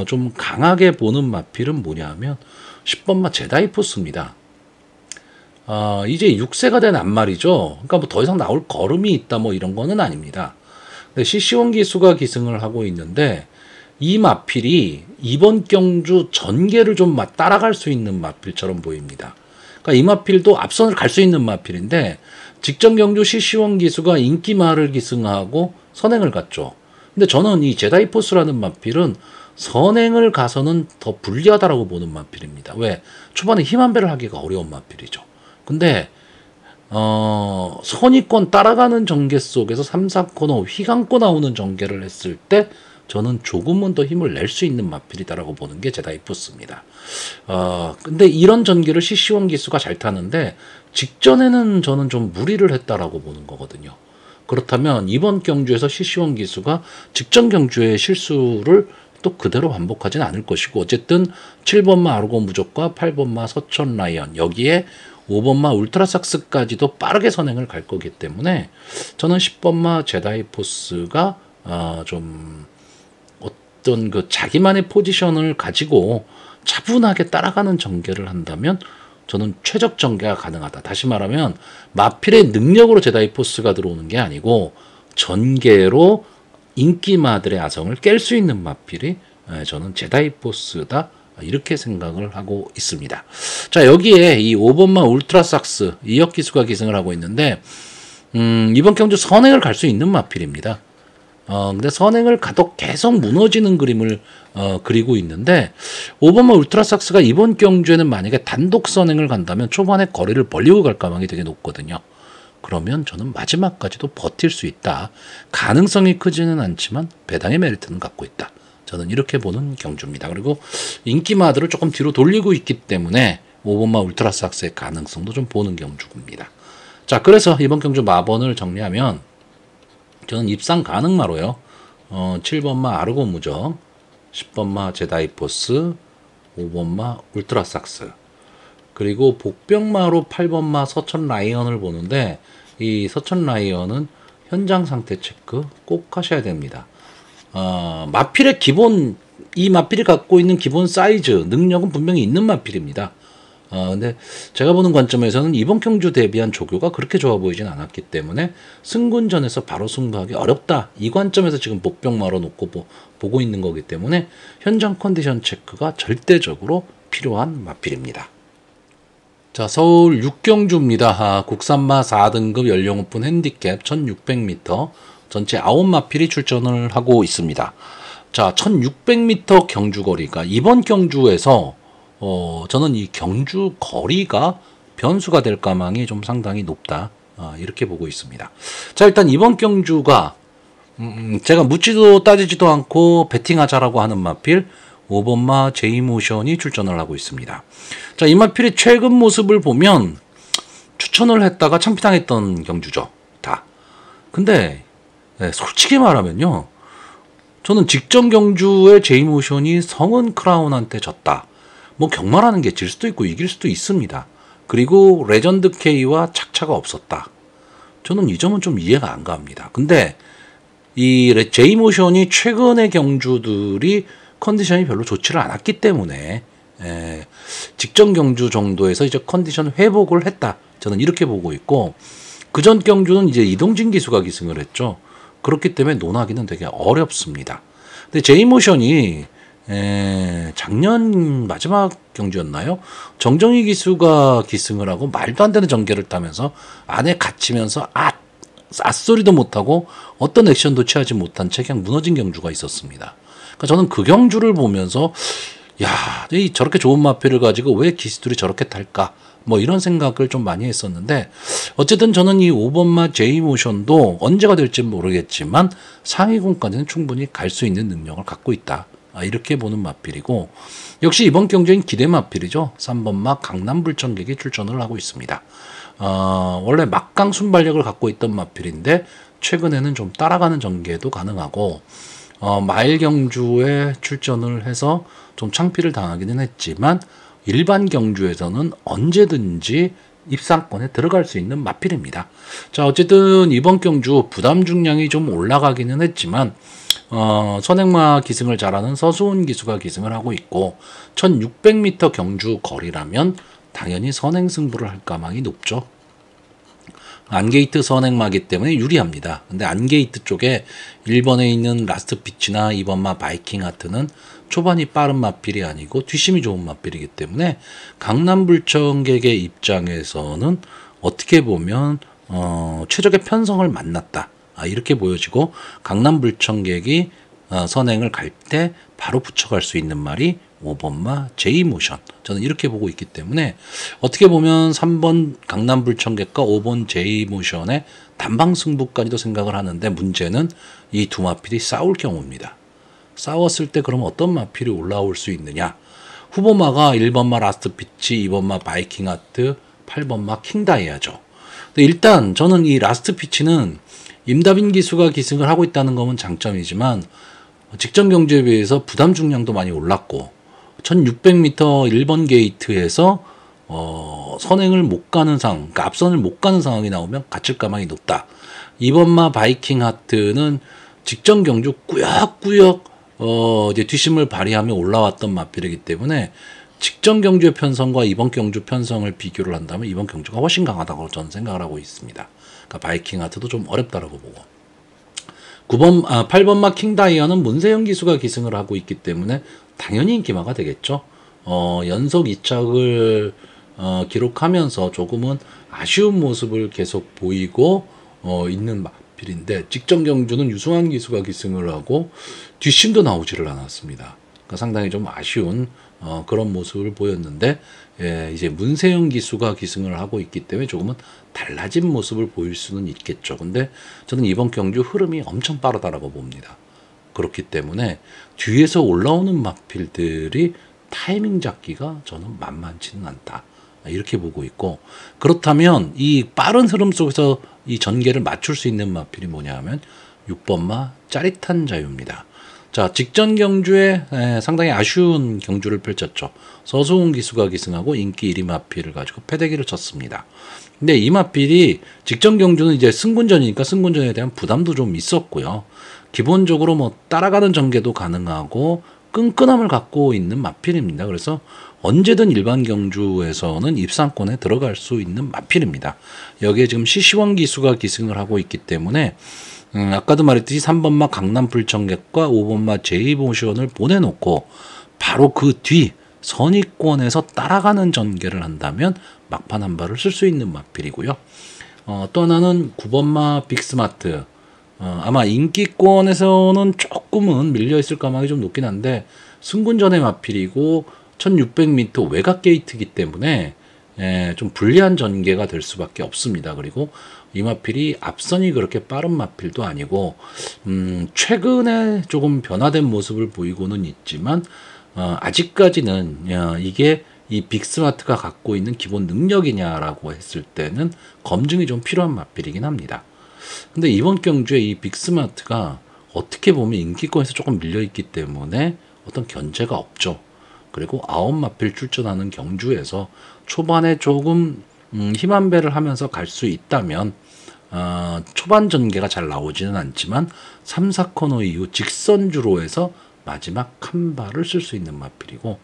좀 강하게 보는 마필은 뭐냐 하면 10번마 제다이포스입니다. 이제 6세가 된 앞말이죠. 그러니까 뭐 더 이상 나올 걸음이 있다 뭐 이런 거는 아닙니다. CC1 기수가 기승을 하고 있는데 이 마필이 이번 경주 전개를 좀 따라갈 수 있는 마필처럼 보입니다. 그러니까 이 마필도 앞선을 갈 수 있는 마필인데 직전 경주 CC1 기수가 인기마를 기승하고 선행을 갔죠. 근데 저는 이 제다이포스라는 마필은 선행을 가서는 더 불리하다라고 보는 마필입니다. 왜? 초반에 힘 한 배를 하기가 어려운 마필이죠. 근데 선의권 따라가는 전개 속에서 3, 4코너 휘감고 나오는 전개를 했을 때 저는 조금은 더 힘을 낼 수 있는 마필이다라고 보는 게 제다이포스입니다. 근데 이런 전개를 CC1 기수가 잘 타는데 직전에는 저는 좀 무리를 했다라고 보는 거거든요. 그렇다면 이번 경주에서 CC1 기수가 직전 경주의 실수를 또 그대로 반복하지는 않을 것이고 어쨌든 7번마 아르고 무적과 8번마 서천 라이언 여기에 5번마 울트라삭스까지도 빠르게 선행을 갈 거기 때문에 저는 10번마 제다이포스가 좀 어떤 그 자기만의 포지션을 가지고 차분하게 따라가는 전개를 한다면 저는 최적 전개가 가능하다. 다시 말하면 마필의 능력으로 제다이포스가 들어오는 게 아니고 전개로 인기마들의 아성을 깰 수 있는 마필이 저는 제다이포스다. 이렇게 생각을 하고 있습니다. 자, 여기에 이 5번마 울트라삭스 이역기수가 기승을 하고 있는데 이번 경주 선행을 갈 수 있는 마필입니다. 근데 선행을 가도 계속 무너지는 그림을 그리고 있는데 5번마 울트라삭스가 이번 경주에는 만약에 단독 선행을 간다면 초반에 거리를 벌리고 갈 가망이 되게 높거든요. 그러면 저는 마지막까지도 버틸 수 있다. 가능성이 크지는 않지만 배당의 메리트는 갖고 있다. 저는 이렇게 보는 경주입니다. 그리고 인기마들을 조금 뒤로 돌리고 있기 때문에 5번마 울트라삭스의 가능성도 좀 보는 경주입니다. 자, 그래서 이번 경주 마번을 정리하면 저는 입상 가능마로요. 7번마 아르고 무적, 10번마 제다이포스, 5번마 울트라삭스, 그리고 복병마로 8번마 서천 라이언을 보는데 이 서천 라이언은 현장 상태 체크 꼭 하셔야 됩니다. 마필의 기본, 이 마필이 갖고 있는 기본 사이즈, 능력은 분명히 있는 마필입니다. 근데 제가 보는 관점에서는 이번 경주 대비한 조교가 그렇게 좋아 보이진 않았기 때문에 승군전에서 바로 승부하기 어렵다. 이 관점에서 지금 복병마로 놓고 보고 있는 거기 때문에 현장 컨디션 체크가 절대적으로 필요한 마필입니다. 자, 서울 6경주입니다. 국산마 4등급 연령 오픈 핸디캡 1600m 전체 9마필이 출전을 하고 있습니다. 자, 1600m 경주거리가 이번 경주에서 저는 이 경주 거리가 변수가 될 가망이 좀 상당히 높다. 이렇게 보고 있습니다. 자, 일단 이번 경주가 제가 묻지도 따지지도 않고 베팅하자라고 하는 마필 5번마 제이모션이 출전을 하고 있습니다. 자, 이 마필의 최근 모습을 보면 추천을 했다가 창피당했던 경주죠. 다. 근데 솔직히 말하면요. 저는 직전 경주에 제이모션이 성은 크라운한테 졌다. 뭐 경마라는 게 질 수도 있고 이길 수도 있습니다. 그리고 레전드 K와 착차가 없었다. 저는 이 점은 좀 이해가 안 갑니다. 근데 이 제이모션이 최근의 경주들이 컨디션이 별로 좋지를 않았기 때문에 직전 경주 정도에서 이제 컨디션 회복을 했다. 저는 이렇게 보고 있고 그전 경주는 이제 이동진 기수가 기승을 했죠. 그렇기 때문에 논하기는 되게 어렵습니다. 근데 제이모션이 작년 마지막 경주였나요? 정정희 기수가 기승을 하고 말도 안 되는 전개를 타면서 안에 갇히면서 앗소리도 못하고 어떤 액션도 취하지 못한 채 그냥 무너진 경주가 있었습니다. 그러니까 저는 그 경주를 보면서 야, 저렇게 좋은 마필을 가지고 왜 기수들이 저렇게 탈까? 뭐 이런 생각을 좀 많이 했었는데, 어쨌든 저는 이 5번마 제이모션도 언제가 될지 모르겠지만 상위권까지는 충분히 갈 수 있는 능력을 갖고 있다. 이렇게 보는 마필이고, 역시 이번 경주엔 기대 마필이죠. 3번마 강남불청객이 출전을 하고 있습니다. 원래 막강 순발력을 갖고 있던 마필인데 최근에는 좀 따라가는 전개도 가능하고, 마일 경주에 출전을 해서 좀 창피를 당하기는 했지만 일반 경주에서는 언제든지 입상권에 들어갈 수 있는 마필입니다. 자, 어쨌든 이번 경주 부담 중량이 좀 올라가기는 했지만 선행마 기승을 잘하는 서수훈 기수가 기승을 하고 있고, 1600m 경주 거리라면 당연히 선행 승부를 할 가망이 높죠. 안게이트 선행마기 때문에 유리합니다. 근데 안게이트 쪽에 1번에 있는 라스트 피치나 2번마 바이킹 하트는 초반이 빠른 마필이 아니고 뒷심이 좋은 마필이기 때문에 강남불청객의 입장에서는 어떻게 보면 최적의 편성을 만났다, 이렇게 보여지고, 강남불청객이 선행을 갈 때 바로 붙여갈 수 있는 말이 5번마 제이모션, 저는 이렇게 보고 있기 때문에 어떻게 보면 3번 강남불청객과 5번 제이모션의 단방 승부까지도 생각을 하는데, 문제는 이 두 마필이 싸울 경우입니다. 싸웠을 때 그럼 어떤 마필이 올라올 수 있느냐. 후보마가 1번마 라스트 피치, 2번마 바이킹 하트, 8번마 킹다이아죠. 근데 일단 저는 이 라스트 피치는 임다빈 기수가 기승을 하고 있다는 것은 장점이지만 직전 경주에 비해서 부담 중량도 많이 올랐고, 1600m 1번 게이트에서 선행을 못 가는 상황, 그러니까 앞선을 못 가는 상황이 나오면 갇힐 가망이 높다. 2번마 바이킹 하트는 직전 경주 꾸역꾸역 이제 뒷심을 발휘하며 올라왔던 마필이기 때문에 직전 경주의 편성과 이번 경주 편성을 비교를 한다면 이번 경주가 훨씬 강하다고 저는 생각을 하고 있습니다. 그러니까 바이킹 하트도 좀 어렵다라고 보고, 8번마 킹다이아는 문세영 기수가 기승을 하고 있기 때문에 당연히 인기마가 되겠죠. 연속 2착을 기록하면서 조금은 아쉬운 모습을 계속 보이고 있는 마필인데, 직전 경주는 유승환 기수가 기승을 하고 뒷심도 나오지를 않았습니다. 그러니까 상당히 좀 아쉬운 그런 모습을 보였는데, 이제 문세영 기수가 기승을 하고 있기 때문에 조금은 달라진 모습을 보일 수는 있겠죠. 근데 저는 이번 경주 흐름이 엄청 빠르다라고 봅니다. 그렇기 때문에 뒤에서 올라오는 마필들이 타이밍 잡기가 저는 만만치는 않다, 이렇게 보고 있고, 그렇다면 이 빠른 흐름 속에서 이 전개를 맞출 수 있는 마필이 뭐냐 하면 6번마 짜릿한 자유입니다. 자, 직전 경주에 상당히 아쉬운 경주를 펼쳤죠. 서수훈 기수가 기승하고 인기 1위 마필을 가지고 패대기를 쳤습니다. 근데 이 마필이 직전 경주는 이제 승군전이니까 승군전에 대한 부담도 좀 있었고요. 기본적으로 뭐 따라가는 전개도 가능하고 끈끈함을 갖고 있는 마필입니다. 그래서 언제든 일반 경주에서는 입상권에 들어갈 수 있는 마필입니다. 여기에 지금 시시원 기수가 기승을 하고 있기 때문에 아까도 말했듯이 3번마 강남불청객과 5번마 제이모션을 보내놓고 바로 그 뒤 선의권에서 따라가는 전개를 한다면 막판 한 발을 쓸 수 있는 마필이고요. 또 하나는 9번마 빅스마트. 아마 인기권에서는 조금은 밀려있을 가망이 좀 높긴 한데 승군전의 마필이고 1600m 외곽 게이트이기 때문에 좀 불리한 전개가 될 수밖에 없습니다. 그리고 이 마필이 앞선이 그렇게 빠른 마필도 아니고 최근에 조금 변화된 모습을 보이고는 있지만 아직까지는 이게 이 빅스마트가 갖고 있는 기본 능력이냐라고 했을 때는 검증이 좀 필요한 마필이긴 합니다. 근데 이번 경주에 이 빅스마트가 어떻게 보면 인기권에서 조금 밀려있기 때문에 어떤 견제가 없죠. 그리고 9마필 출전하는 경주에서 초반에 조금 힘한 배를 하면서 갈 수 있다면 초반 전개가 잘 나오지는 않지만 3, 4코너 이후 직선주로에서 마지막 한 발을 쓸 수 있는 마필이고,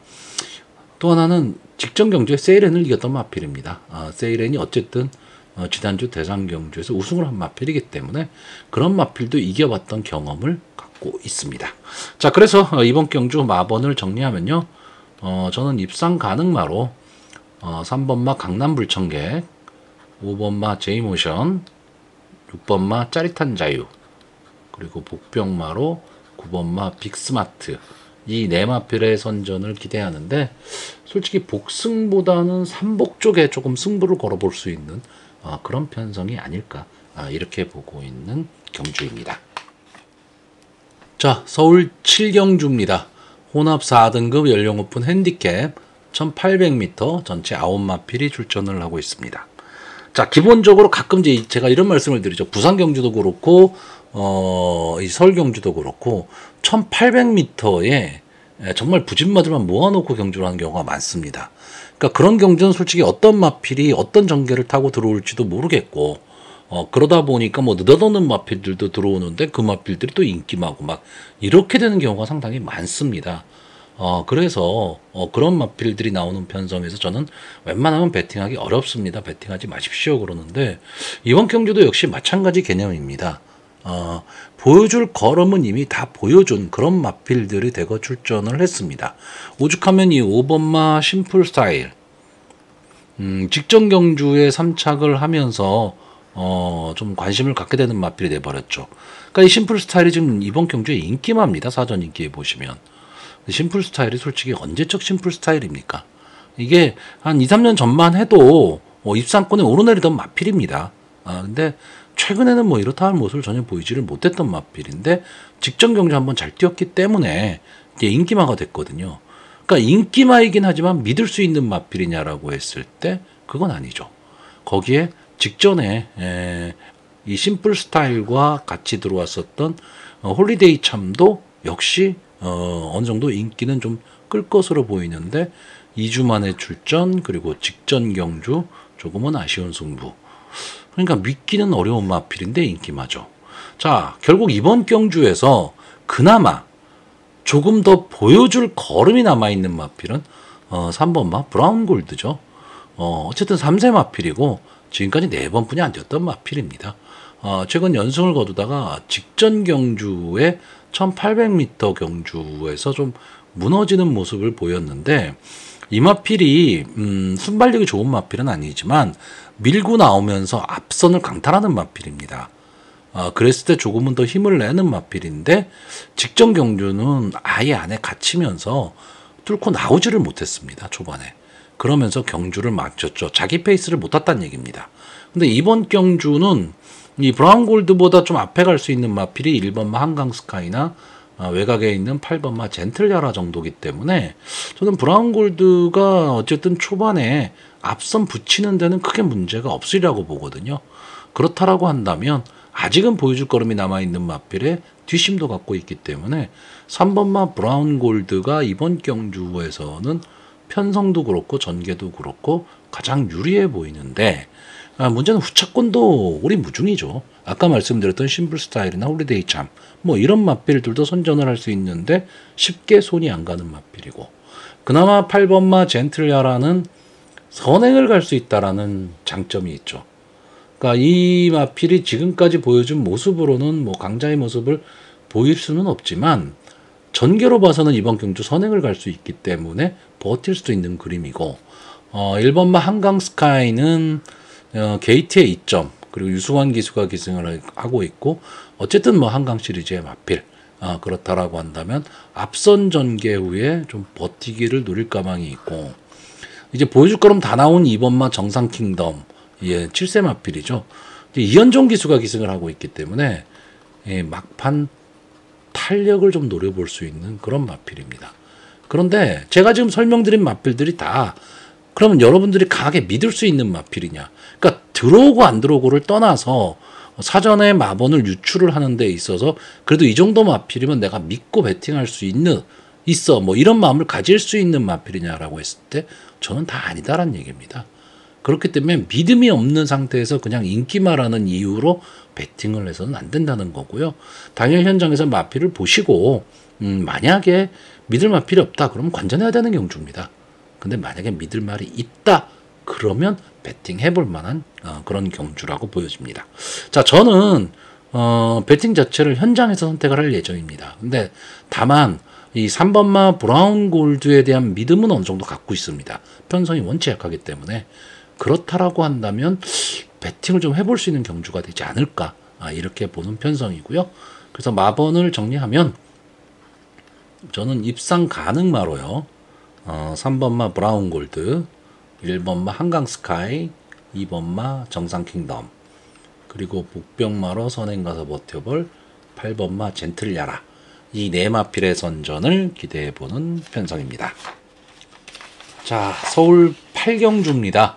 또 하나는 직전 경주에 세이렌을 이겼던 마필입니다. 세이렌이 어쨌든 지난주 대상경주에서 우승을 한 마필이기 때문에 그런 마필도 이겨봤던 경험을 갖고 있습니다. 자, 그래서 이번 경주 마번을 정리하면요, 저는 입상 가능마로 3번마 강남불청객, 5번마 제이모션, 6번마 짜릿한 자유, 그리고 복병마로 9번마 빅스마트, 이 네 마필의 선전을 기대하는데 솔직히 복승보다는 삼복 쪽에 조금 승부를 걸어볼 수 있는 그런 편성이 아닐까 이렇게 보고 있는 경주입니다. 자, 서울 7경주입니다. 혼합 4등급 연령 오픈 핸디캡 1800m 전체 9마필이 출전을 하고 있습니다. 자, 기본적으로 가끔 제가 이런 말씀을 드리죠. 부산 경주도 그렇고 이 서울 경주도 그렇고 1800m에 정말 부진마들만 모아놓고 경주를 하는 경우가 많습니다. 그러니까 그런 경주는 솔직히 어떤 마필이 어떤 전개를 타고 들어올지도 모르겠고 그러다 보니까 뭐 느닷없는 마필들도 들어오는데 그 마필들이 또 인기마고 막 이렇게 되는 경우가 상당히 많습니다. 그래서 그런 마필들이 나오는 편성에서 저는 웬만하면 배팅하기 어렵습니다. 배팅하지 마십시오 그러는데 이번 경주도 역시 마찬가지 개념입니다. 보여줄 걸음은 이미 다 보여준 그런 마필들이 대거 출전을 했습니다. 오죽하면 이 5번마 심플 스타일 직전 경주에 3착을 하면서 좀 관심을 갖게 되는 마필이 돼버렸죠. 그러니까 이 심플 스타일이 지금 이번 경주에 인기마입니다. 사전 인기에 보시면 심플 스타일이 솔직히 언제적 심플 스타일입니까? 이게 한 2, 3년 전만 해도 입상권에 오르내리던 마필입니다. 근데 최근에는 뭐 이렇다 할 모습을 전혀 보이지를 못했던 마필인데 직전 경주 한번 잘 뛰었기 때문에 이게 인기마가 됐거든요. 그러니까 인기마이긴 하지만 믿을 수 있는 마필이냐라고 했을 때 그건 아니죠. 거기에 직전에 이 심플 스타일과 같이 들어왔었던 홀리데이 참도 역시 어느 정도 인기는 좀 끌 것으로 보이는데 2주 만에 출전 그리고 직전 경주 조금은 아쉬운 승부. 그러니까 믿기는 어려운 마필인데 인기마죠. 자, 결국 이번 경주에서 그나마 조금 더 보여줄 걸음이 남아있는 마필은 3번마 브라운 골드죠. 어쨌든 3세 마필이고 지금까지 4번뿐이 안 되었던 마필입니다. 최근 연승을 거두다가 직전 경주에 1800m 경주에서 좀 무너지는 모습을 보였는데 이 마필이 순발력이 좋은 마필은 아니지만 밀고 나오면서 앞선을 강탈하는 마필입니다. 그랬을 때 조금은 더 힘을 내는 마필인데 직전 경주는 아예 안에 갇히면서 뚫고 나오지를 못했습니다. 초반에. 그러면서 경주를 막혔죠. 자기 페이스를 못 탔다는 얘기입니다. 근데 이번 경주는 이 브라운 골드보다 좀 앞에 갈 수 있는 마필이 1번마 한강 스카이나 외곽에 있는 8번마 젠틀야라 정도기 때문에 저는 브라운 골드가 어쨌든 초반에 앞선 붙이는 데는 크게 문제가 없으리라고 보거든요. 그렇다라고 한다면 아직은 보여줄 걸음이 남아있는 마필에 뒷심도 갖고 있기 때문에 3번마 브라운 골드가 이번 경주에서는 편성도 그렇고 전개도 그렇고 가장 유리해 보이는데 문제는 후차권도 오리무중이죠. 아까 말씀드렸던 심플 스타일이나 홀리데이 참 뭐 이런 마필들도 선전을 할 수 있는데 쉽게 손이 안 가는 마필이고 그나마 8번마 젠틀야라는 선행을 갈 수 있다라는 장점이 있죠. 그러니까 이 마필이 지금까지 보여준 모습으로는 뭐 강자의 모습을 보일 수는 없지만 전개로 봐서는 이번 경주 선행을 갈 수 있기 때문에 버틸 수도 있는 그림이고 1번마 한강 스카이는 게이트의 2점 그리고 유승환 기수가 기승을 하고 있고 어쨌든 뭐 한강 시리즈의 마필 그렇다라고 한다면 앞선 전개 후에 좀 버티기를 노릴 가망이 있고 이제 보여줄 거럼 다 나온 2번마 정상 킹덤 7세 마필이죠. 이현종 기수가 기승을 하고 있기 때문에 막판 탄력을 좀 노려볼 수 있는 그런 마필입니다. 그런데 제가 지금 설명드린 마필들이 다 그러면 여러분들이 강하게 믿을 수 있는 마필이냐. 그러니까 들어오고 안 들어오고를 떠나서 사전에 마번을 유출을 하는 데 있어서 그래도 이 정도 마필이면 내가 믿고 베팅할 수 있어 뭐 이런 마음을 가질 수 있는 마필이냐라고 했을 때 저는 다 아니다라는 얘기입니다. 그렇기 때문에 믿음이 없는 상태에서 그냥 인기마라는 이유로 베팅을 해서는 안 된다는 거고요. 당일 현장에서 마필을 보시고 만약에 믿을 마필이 없다 그러면 관전해야 되는 경주입니다. 근데 만약에 믿을 말이 있다 그러면 베팅 해볼 만한 그런 경주라고 보여집니다. 자, 저는 베팅 자체를 현장에서 선택을 할 예정입니다. 근데 다만 이 3번마 브라운 골드에 대한 믿음은 어느 정도 갖고 있습니다. 편성이 원체 약하기 때문에 그렇다라고 한다면 베팅을 좀 해볼 수 있는 경주가 되지 않을까 이렇게 보는 편성이고요. 그래서 마번을 정리하면 저는 입상 가능마로요. 3번마 브라운 골드, 1번마 한강 스카이, 2번마 정상 킹덤, 그리고 복병마로 선행 가서 버텨볼 8번마 젠틀야라, 이 네 마필의 선전을 기대해보는 편성입니다. 자, 서울 8경주입니다.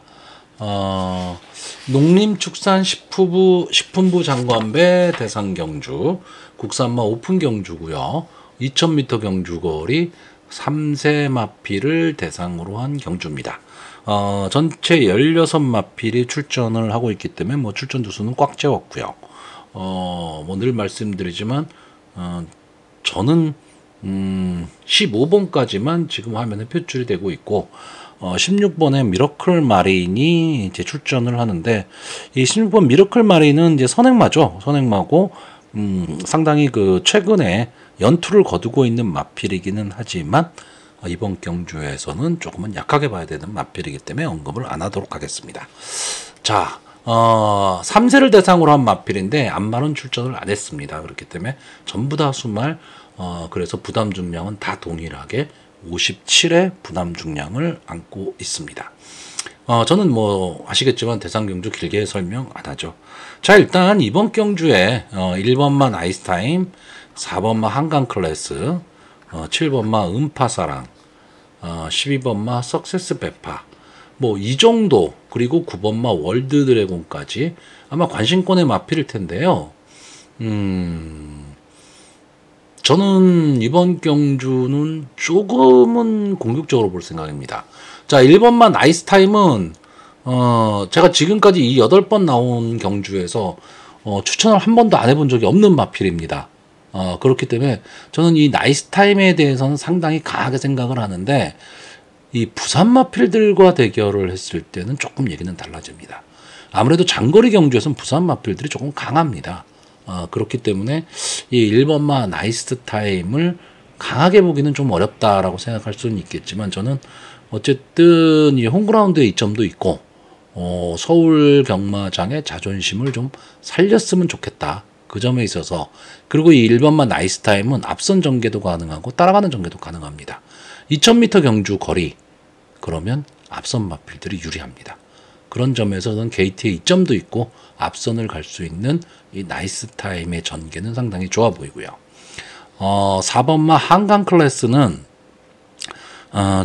농림축산식품부 장관배 대상경주, 국산마 오픈 경주고요. 2000m 경주거리 3세 마필을 대상으로 한 경주입니다. 전체 16마필이 출전을 하고 있기 때문에 뭐 출전 두수는 꽉 채웠고요. 뭐 늘 말씀드리지만 저는 15번까지만 지금 화면에 표출이 되고 있고 16번에 미러클 마린이 이제 출전을 하는데, 이 16번 미러클 마린은 이제 선행마죠. 선행마고 상당히 그 최근에 연투를 거두고 있는 마필이기는 하지만 이번 경주에서는 조금은 약하게 봐야 되는 마필이기 때문에 언급을 안 하도록 하겠습니다. 자, 3세를 대상으로 한 마필인데 안말은 출전을 안 했습니다. 그렇기 때문에 전부 다 수말, 그래서 부담 중량은 다 동일하게 57의 부담 중량을 안고 있습니다. 저는 뭐 아시겠지만 대상 경주 길게 설명 안 하죠. 자, 일단 이번 경주에 1번마 나이스타임, 4번마 한강 클래스, 7번마 음파사랑, 12번마 석세스 베파, 뭐 이 정도, 그리고 9번마 월드 드래곤까지 아마 관심권의 마필일 텐데요. 저는 이번 경주는 조금은 공격적으로 볼 생각입니다. 자, 1번마 나이스타임은 제가 지금까지 이 8번 나온 경주에서 추천을 한 번도 안 해본 적이 없는 마필입니다. 그렇기 때문에 저는 이 나이스타임에 대해서는 상당히 강하게 생각을 하는데, 이 부산 마필들과 대결을 했을 때는 조금 얘기는 달라집니다. 아무래도 장거리 경주에서는 부산 마필들이 조금 강합니다. 그렇기 때문에 이 1번마 나이스 타임을 강하게 보기는 좀 어렵다라고 생각할 수는 있겠지만, 저는 어쨌든 이 홈그라운드의 이점도 있고 서울 경마장의 자존심을 좀 살렸으면 좋겠다, 그 점에 있어서. 그리고 이 1번마 나이스 타임은 앞선 전개도 가능하고 따라가는 전개도 가능합니다. 2000m 경주 거리, 그러면 앞선 마필들이 유리합니다. 그런 점에서는 게이트의 이점도 있고 앞선을 갈 수 있는 이 나이스 타임의 전개는 상당히 좋아 보이고요. 4번마 한강 클래스는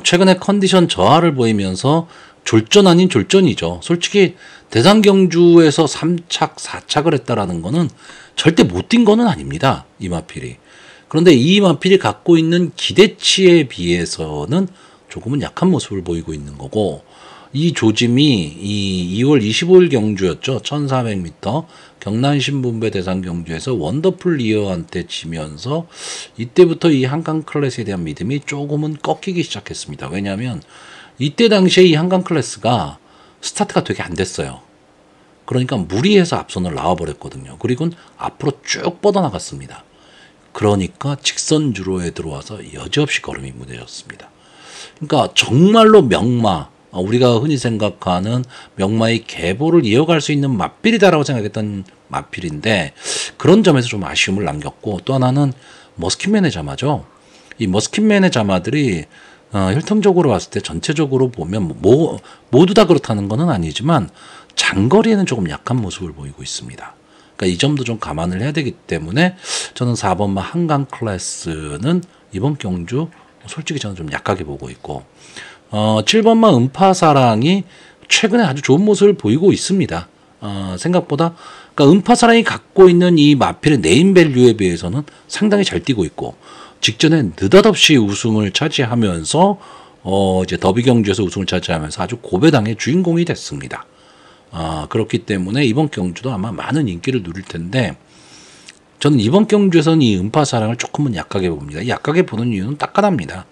최근에 컨디션 저하를 보이면서 졸전 아닌 졸전이죠. 솔직히 대상 경주에서 3착, 4착을 했다라는 거는 절대 못 뛴 거는 아닙니다, 이 마필이. 그런데 이 마필이 갖고 있는 기대치에 비해서는 조금은 약한 모습을 보이고 있는 거고, 이 조짐이 이 2월 25일 경주였죠. 1400m 경남 신분배 대상 경주에서 원더풀 리어한테 지면서 이때부터 이 한강 클래스에 대한 믿음이 조금은 꺾이기 시작했습니다. 왜냐하면 이때 당시에 이 한강 클래스가 스타트가 되게 안 됐어요. 그러니까 무리해서 앞선을 나와버렸거든요. 그리고 앞으로 쭉 뻗어나갔습니다. 그러니까 직선 주로에 들어와서 여지없이 걸음이 무뎌졌습니다. 그러니까 정말로 명마, 우리가 흔히 생각하는 명마의 계보를 이어갈 수 있는 마필이다라고 생각했던 마필인데, 그런 점에서 좀 아쉬움을 남겼고, 또 하나는 머스킷맨의 자마죠. 이 머스킷맨의 자마들이 혈통적으로 봤을 때 전체적으로 보면 모두 다 그렇다는 것은 아니지만 장거리에는 조금 약한 모습을 보이고 있습니다. 그러니까 이 점도 좀 감안을 해야 되기 때문에 저는 4번마 한강 클래스는 이번 경주 솔직히 저는 좀 약하게 보고 있고, 7번마 음파사랑이 최근에 아주 좋은 모습을 보이고 있습니다. 생각보다, 그러니까 음파사랑이 갖고 있는 이 마필의 네임밸류에 비해서는 상당히 잘 뛰고 있고, 직전에 느닷없이 우승을 차지하면서 이제 더비 경주에서 우승을 차지하면서 아주 고배당의 주인공이 됐습니다. 그렇기 때문에 이번 경주도 아마 많은 인기를 누릴 텐데, 저는 이번 경주에서는 이 음파사랑을 조금은 약하게 봅니다. 약하게 보는 이유는 딱 하나입니다.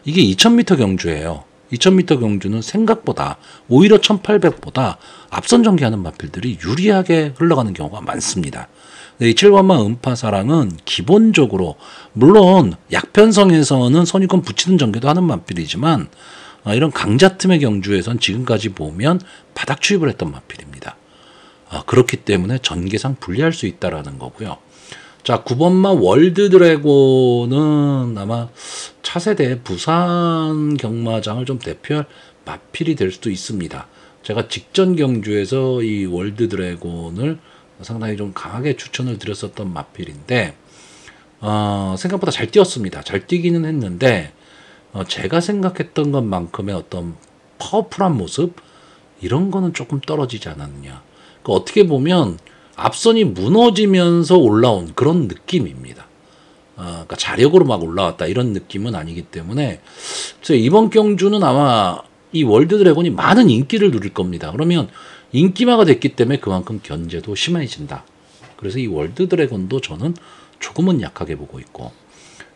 이게 2000m 경주예요. 2000m 경주는 생각보다 오히려 1800보다 앞선 전개하는 마필들이 유리하게 흘러가는 경우가 많습니다. 이 7번마 음파사랑은 기본적으로 물론 약편성에서는 선입권 붙이는 전개도 하는 마필이지만 이런 강자 틈의 경주에선 지금까지 보면 바닥 추입을 했던 마필입니다. 그렇기 때문에 전개상 불리할 수 있다라는 거고요. 자, 9번마 월드 드래곤은 아마 차세대 부산 경마장을 좀 대표할 마필이 될 수도 있습니다. 제가 직전 경주에서 이 월드 드래곤을 상당히 좀 강하게 추천을 드렸었던 마필인데, 생각보다 잘 뛰었습니다. 잘 뛰기는 했는데, 제가 생각했던 것만큼의 어떤 파워풀한 모습, 이런 거는 조금 떨어지지 않았느냐. 그러니까 어떻게 보면 앞선이 무너지면서 올라온 그런 느낌입니다. 그러니까 자력으로 막 올라왔다 이런 느낌은 아니기 때문에 이번 경주는 아마 이 월드 드래곤이 많은 인기를 누릴 겁니다. 그러면 인기마가 됐기 때문에 그만큼 견제도 심해진다. 그래서 이 월드 드래곤도 저는 조금은 약하게 보고 있고,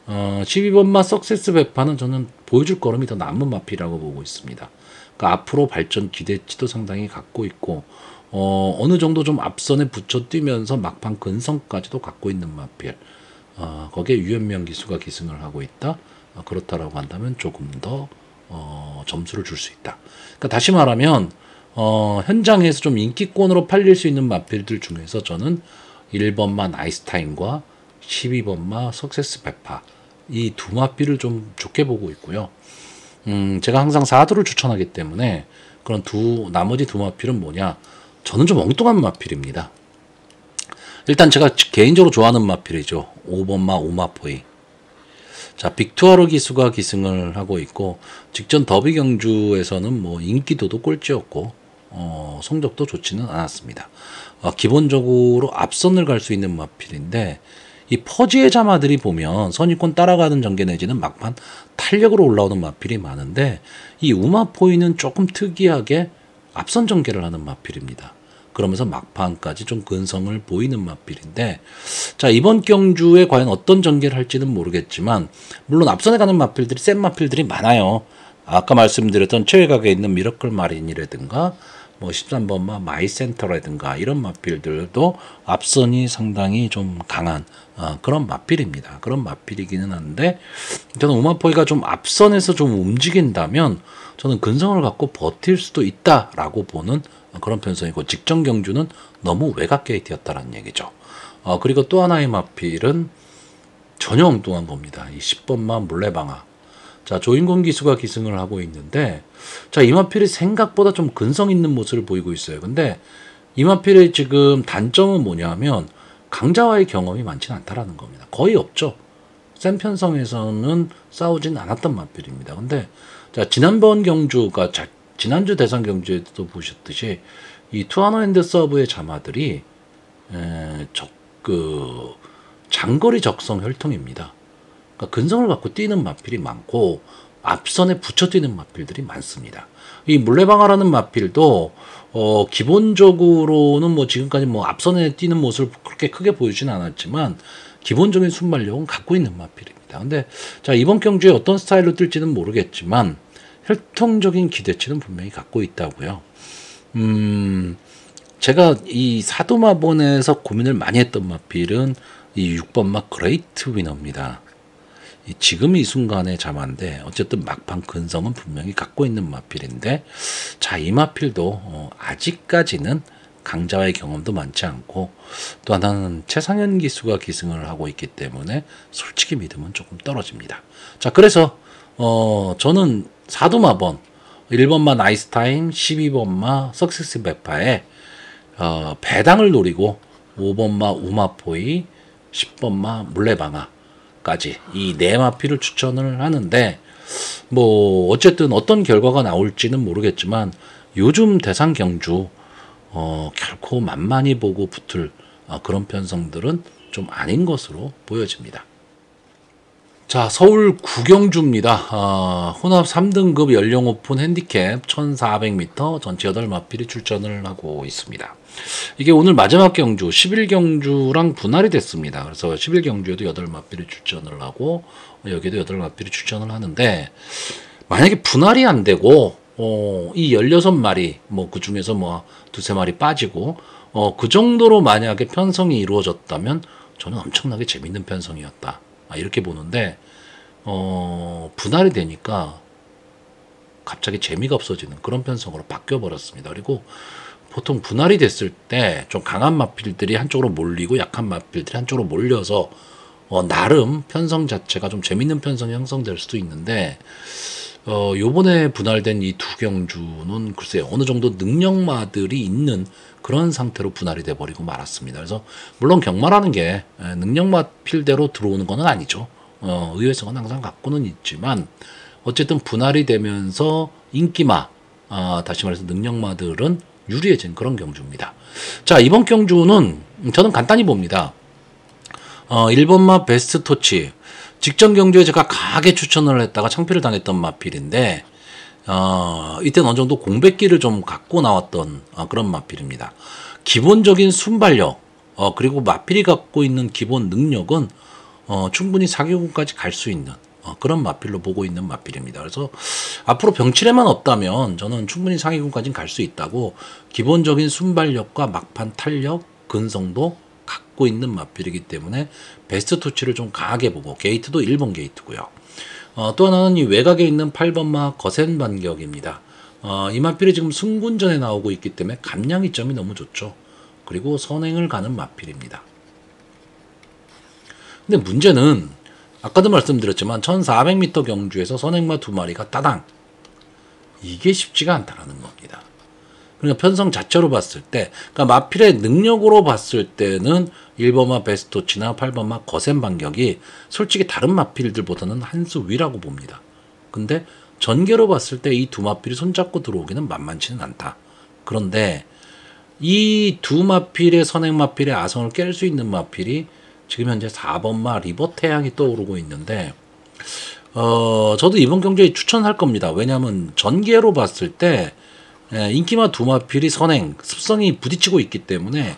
12번마 석세스 베파는 저는 보여줄 걸음이 더 남은 마필이라고 보고 있습니다. 그러니까 앞으로 발전 기대치도 상당히 갖고 있고, 어느 정도 좀 앞선에 붙여 뛰면서 막판 근성까지도 갖고 있는 마필. 거기에 유현명 기수가 기승을 하고 있다. 그렇다라고 한다면 조금 더 점수를 줄 수 있다. 그러니까 다시 말하면 현장에서 좀 인기권으로 팔릴 수 있는 마필들 중에서 저는 1번마 나이스타임과 12번마 석세스 베파 이 두 마필을 좀 좋게 보고 있고요. 제가 항상 4두를 추천하기 때문에 그런 나머지 두 마필은 뭐냐? 저는 좀 엉뚱한 마필입니다. 일단 제가 개인적으로 좋아하는 마필이죠. 5번마 오마포이. 자, 빅투아르 기수가 기승을 하고 있고, 직전 더비 경주에서는 뭐 인기도도 꼴찌였고, 성적도 좋지는 않았습니다. 기본적으로 앞선을 갈 수 있는 마필인데, 이 퍼지의 자마들이 보면 선입권 따라가는 전개 내지는 막판 탄력으로 올라오는 마필이 많은데, 이 우마포이는 조금 특이하게 앞선 전개를 하는 마필입니다. 그러면서 막판까지 좀 근성을 보이는 마필인데, 자, 이번 경주에 과연 어떤 전개를 할지는 모르겠지만, 물론 앞선에 가는 마필들이 센 마필들이 많아요. 아까 말씀드렸던 최외곽에 있는 미러클 마린이라든가 뭐 13번마 마이센터라든가 이런 마필들도 앞선이 상당히 좀 강한 그런 마필입니다. 그런 마필이기는 한데, 저는 우마포이가 좀 앞선에서 좀 움직인다면 저는 근성을 갖고 버틸 수도 있다라고 보는 그런 편성이고, 직전 경주는 너무 외곽 게이트였다라는 얘기죠. 그리고 또 하나의 마필은 전혀 엉뚱한 겁니다. 이 10번마 물레방아. 자, 조인권 기수가 기승을 하고 있는데, 자, 이 마필이 생각보다 좀 근성 있는 모습을 보이고 있어요. 근데 이 마필의 지금 단점은 뭐냐면 강자와의 경험이 많지는 않다라는 겁니다. 거의 없죠. 센 편성에서는 싸우진 않았던 마필입니다. 근데 자, 지난번 경주가 지난주 대상 경주에도 보셨듯이 이 투아노 핸드 서브의 자마들이 장거리 적성 혈통입니다. 그러니까 근성을 갖고 뛰는 마필이 많고 앞선에 붙여 뛰는 마필들이 많습니다. 이 물레방아라는 마필도 기본적으로는 뭐 지금까지 뭐 앞선에 뛰는 모습을 그렇게 크게 보이지는 않았지만 기본적인 순발력은 갖고 있는 마필입니다. 근데 자, 이번 경주에 어떤 스타일로 뛸지는 모르겠지만 혈통적인 기대치는 분명히 갖고 있다고요. 제가 이 사도마본에서 고민을 많이 했던 마필은 이 6번마 그레이트 위너입니다. 지금 이 순간의 자마인데 어쨌든 막판 근성은 분명히 갖고 있는 마필인데, 자, 이 마필도 아직까지는 강자와의 경험도 많지 않고, 또 하나는 최상현 기수가 기승을 하고 있기 때문에 솔직히 믿음은 조금 떨어집니다. 자, 그래서 저는 사도마번 1번마 나이스타임, 12번마 석세스 베파에 배당을 노리고 5번마 우마포이, 10번마 물레방아까지 이 네 마필을 추천을 하는데, 뭐 어쨌든 어떤 결과가 나올지는 모르겠지만 요즘 대상 경주 결코 만만히 보고 붙을 그런 편성들은 좀 아닌 것으로 보여집니다. 자, 서울 구경주입니다. 혼합 3등급 연령 오픈 핸디캡 1400m 전체 8마필이 출전을 하고 있습니다. 이게 오늘 마지막 경주 11경주랑 분할이 됐습니다. 그래서 11경주에도 8마필이 출전을 하고 여기도 8마필이 출전을 하는데, 만약에 분할이 안 되고 이 16마리 뭐 그 중에서 뭐 두세 마리 빠지고 그 정도로 만약에 편성이 이루어졌다면 저는 엄청나게 재밌는 편성이었다, 이렇게 보는데, 분할이 되니까 갑자기 재미가 없어지는 그런 편성으로 바뀌어 버렸습니다. 그리고 보통 분할이 됐을 때 좀 강한 마필들이 한쪽으로 몰리고 약한 마필들이 한쪽으로 몰려서 나름 편성 자체가 좀 재밌는 편성이 형성될 수도 있는데 요번에 분할된 이 두 경주는 글쎄요 어느 정도 능력마들이 있는 그런 상태로 분할이 돼버리고 말았습니다. 그래서 물론 경마라는 게 능력마 필대로 들어오는 건 아니죠. 의외성은 항상 갖고는 있지만 어쨌든 분할이 되면서 인기마 다시 말해서 능력마들은 유리해진 그런 경주입니다. 자, 이번 경주는 저는 간단히 봅니다. 1번마 베스트 토치 직전 경주에 제가 강하게 추천을 했다가 창피를 당했던 마필인데 이때는 어느 정도 공백기를 좀 갖고 나왔던 그런 마필입니다. 기본적인 순발력 그리고 마필이 갖고 있는 기본 능력은 충분히 4개국까지 갈 수 있는 그런 마필로 보고 있는 마필입니다. 그래서 앞으로 병치레만 없다면 저는 충분히 상위군까지는 갈 수 있다고 기본적인 순발력과 막판 탄력, 근성도 갖고 있는 마필이기 때문에 베스트 토치를 좀 강하게 보고 게이트도 1번 게이트고요. 또 하나는 이 외곽에 있는 8번마 거센 반격입니다. 이 마필이 지금 승군전에 나오고 있기 때문에 감량 이점이 너무 좋죠. 그리고 선행을 가는 마필입니다. 근데 문제는 아까도 말씀드렸지만 1400m 경주에서 선행마 2마리가 따당 이게 쉽지가 않다라는 겁니다. 그러니까 편성 자체로 봤을 때 그러니까 마필의 능력으로 봤을 때는 1번마 베스토치나 8번마 거센 반격이 솔직히 다른 마필들보다는 한 수 위라고 봅니다. 근데 전개로 봤을 때 이 두 마필이 손잡고 들어오기는 만만치는 않다. 그런데 이 두 마필의 선행 마필의 아성을 깰 수 있는 마필이 지금 현재 4번마 리버 태양이 떠오르고 있는데 저도 이번 경주에 추천할 겁니다. 왜냐하면 전개로 봤을 때 인기마 두 마필이 선행 습성이 부딪히고 있기 때문에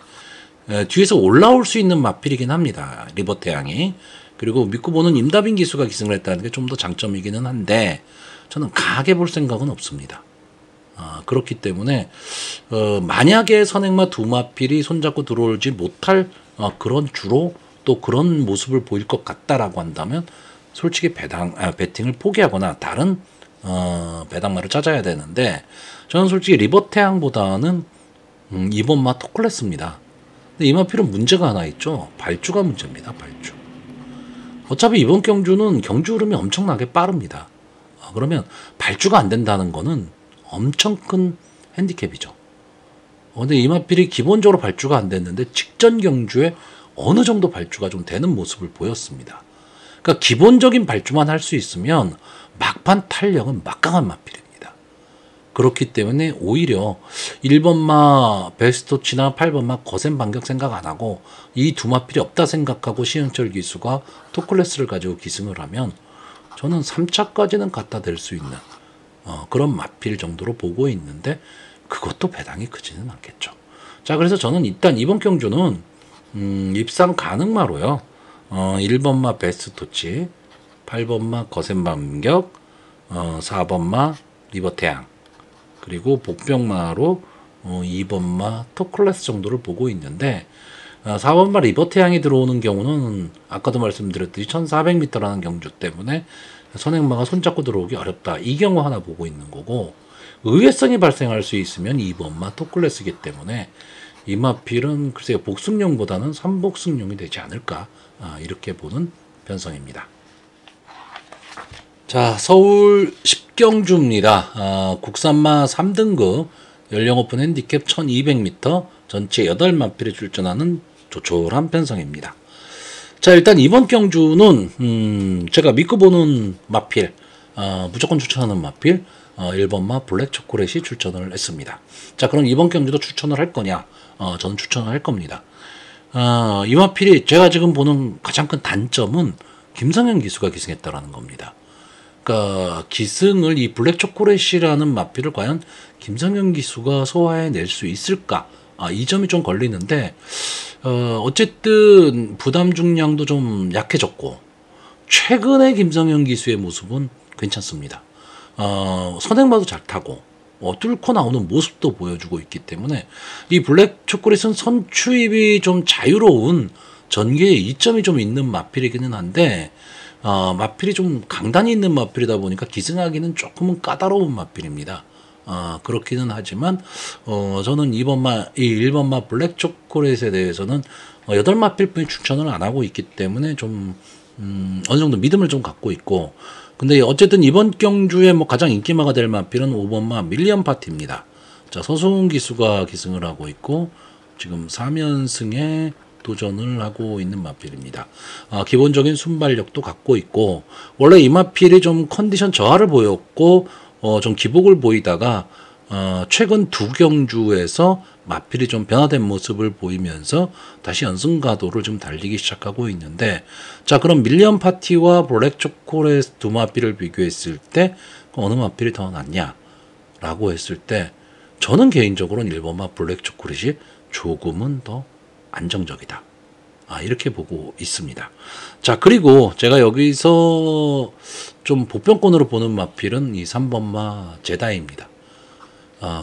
뒤에서 올라올 수 있는 마필이긴 합니다. 리버 태양이. 그리고 믿고 보는 임다빈 기수가 기승을 했다는 게 좀 더 장점이기는 한데 저는 강하게 볼 생각은 없습니다. 그렇기 때문에 만약에 선행마 두 마필이 손잡고 들어올지 못할 그런 주로 또 그런 모습을 보일 것 같다라고 한다면 솔직히 배팅을 포기하거나 다른 배당마를 찾아야 되는데 저는 솔직히 리버 태양보다는 2번마 토클래스입니다. 근데 이 마필은 문제가 하나 있죠. 발주가 문제입니다. 발주. 어차피 이번 경주는 경주 흐름이 엄청나게 빠릅니다. 그러면 발주가 안 된다는 거는 엄청 큰 핸디캡이죠. 근데 이 마필이 기본적으로 발주가 안 됐는데 직전 경주에 어느 정도 발주가 좀 되는 모습을 보였습니다. 그러니까 기본적인 발주만 할 수 있으면 막판 탄력은 막강한 마필입니다. 그렇기 때문에 오히려 1번마 베스토치나 8번마 거센 반격 생각 안 하고 이 두 마필이 없다 생각하고 시현철 기수가 토클래스를 가지고 기승을 하면 저는 3차까지는 갖다 댈 수 있는 그런 마필 정도로 보고 있는데 그것도 배당이 크지는 않겠죠. 자, 그래서 저는 일단 이번 경주는 입상 가능마로요. 1번마 베스토치, 8번마 거센 반격, 4번마 리버태양, 그리고 복병마로 2번마 토클래스 정도를 보고 있는데 4번마 리버태양이 들어오는 경우는 아까도 말씀드렸듯이 1400m라는 경주 때문에 선행마가 손잡고 들어오기 어렵다. 이 경우 하나 보고 있는 거고 의외성이 발생할 수 있으면 2번마 토클래스이기 때문에 이 마필은 글쎄요 복승용보다는 3복승용이 되지 않을까 이렇게 보는 편성입니다. 자, 서울 10경주입니다. 국산마 3등급 연령오픈 핸디캡 1200m 전체 8마필에 출전하는 조촐한 편성입니다. 자, 일단 이번 경주는 제가 믿고 보는 마필 무조건 추천하는 마필 1번마 블랙 초콜릿이 출전을 했습니다. 자, 그럼 이번 경주도 추천을 할 거냐? 저는 추천을 할 겁니다. 이 마필이 제가 지금 보는 가장 큰 단점은 김성현 기수가 기승했다라는 겁니다. 그러니까 기승을 이 블랙 초콜릿이라는 마필을 과연 김성현 기수가 소화해낼 수 있을까? 이 점이 좀 걸리는데 어쨌든 부담 중량도 좀 약해졌고 최근에 김성현 기수의 모습은 괜찮습니다. 선행마도 잘 타고 뚫고 나오는 모습도 보여주고 있기 때문에 이 블랙 초콜릿은 선추입이 좀 자유로운 전개에 이점이 좀 있는 마필이기는 한데 마필이 좀 강단이 있는 마필이다 보니까 기승하기는 조금은 까다로운 마필입니다. 그렇기는 하지만 저는 이 1번마 블랙 초콜릿에 대해서는 8마필 뿐이 추천을 안 하고 있기 때문에 좀 어느 정도 믿음을 좀 갖고 있고, 근데 어쨌든 이번 경주에 뭐 가장 인기마가 될 마필은 5번마 밀리언 파티입니다. 자, 서승훈 기수가 기승을 하고 있고 지금 3연승에 도전을 하고 있는 마필입니다. 기본적인 순발력도 갖고 있고, 원래 이 마필이 좀 컨디션 저하를 보였고 좀 기복을 보이다가 최근 두 경주에서 마필이 좀 변화된 모습을 보이면서 다시 연승 가도를 좀 달리기 시작하고 있는데, 자, 그럼 밀리언 파티와 블랙 초콜릿 두 마필을 비교했을 때 어느 마필이 더 낫냐라고 했을 때 저는 개인적으로는 1번마 블랙 초콜릿이 조금은 더 안정적이다, 이렇게 보고 있습니다. 자, 그리고 제가 여기서 좀 보편권으로 보는 마필은 이 3번마 제다이입니다.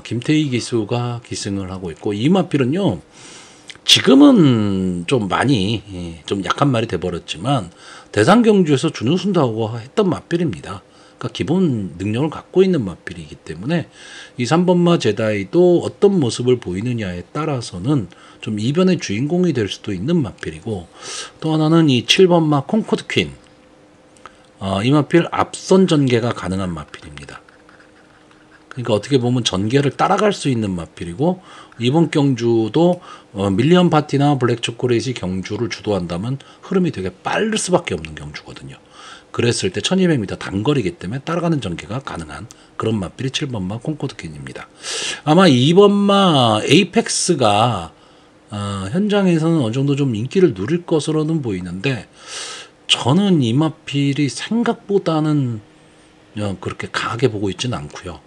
김태희 기수가 기승을 하고 있고, 이 마필은요 지금은 좀 많이 좀 약한 말이 돼버렸지만 대상경주에서 준우승도 하고 했던 마필입니다. 그러니까 기본 능력을 갖고 있는 마필이기 때문에 이 3번마 제다이도 어떤 모습을 보이느냐에 따라서는 좀 이변의 주인공이 될 수도 있는 마필이고, 또 하나는 이 7번마 콩코드 퀸, 이 마필 앞선 전개가 가능한 마필입니다. 그러니까 어떻게 보면 전개를 따라갈 수 있는 마필이고, 이번 경주도 밀리언 파티나 블랙 초콜릿이 경주를 주도한다면 흐름이 되게 빠를 수밖에 없는 경주거든요. 그랬을 때 1200m 단거리이기 때문에 따라가는 전개가 가능한 그런 마필이 7번마 콩코드킨입니다. 아마 2번마 에이펙스가 현장에서는 어느 정도 좀 인기를 누릴 것으로는 보이는데, 저는 이 마필이 생각보다는 그렇게 강하게 보고 있지는 않고요.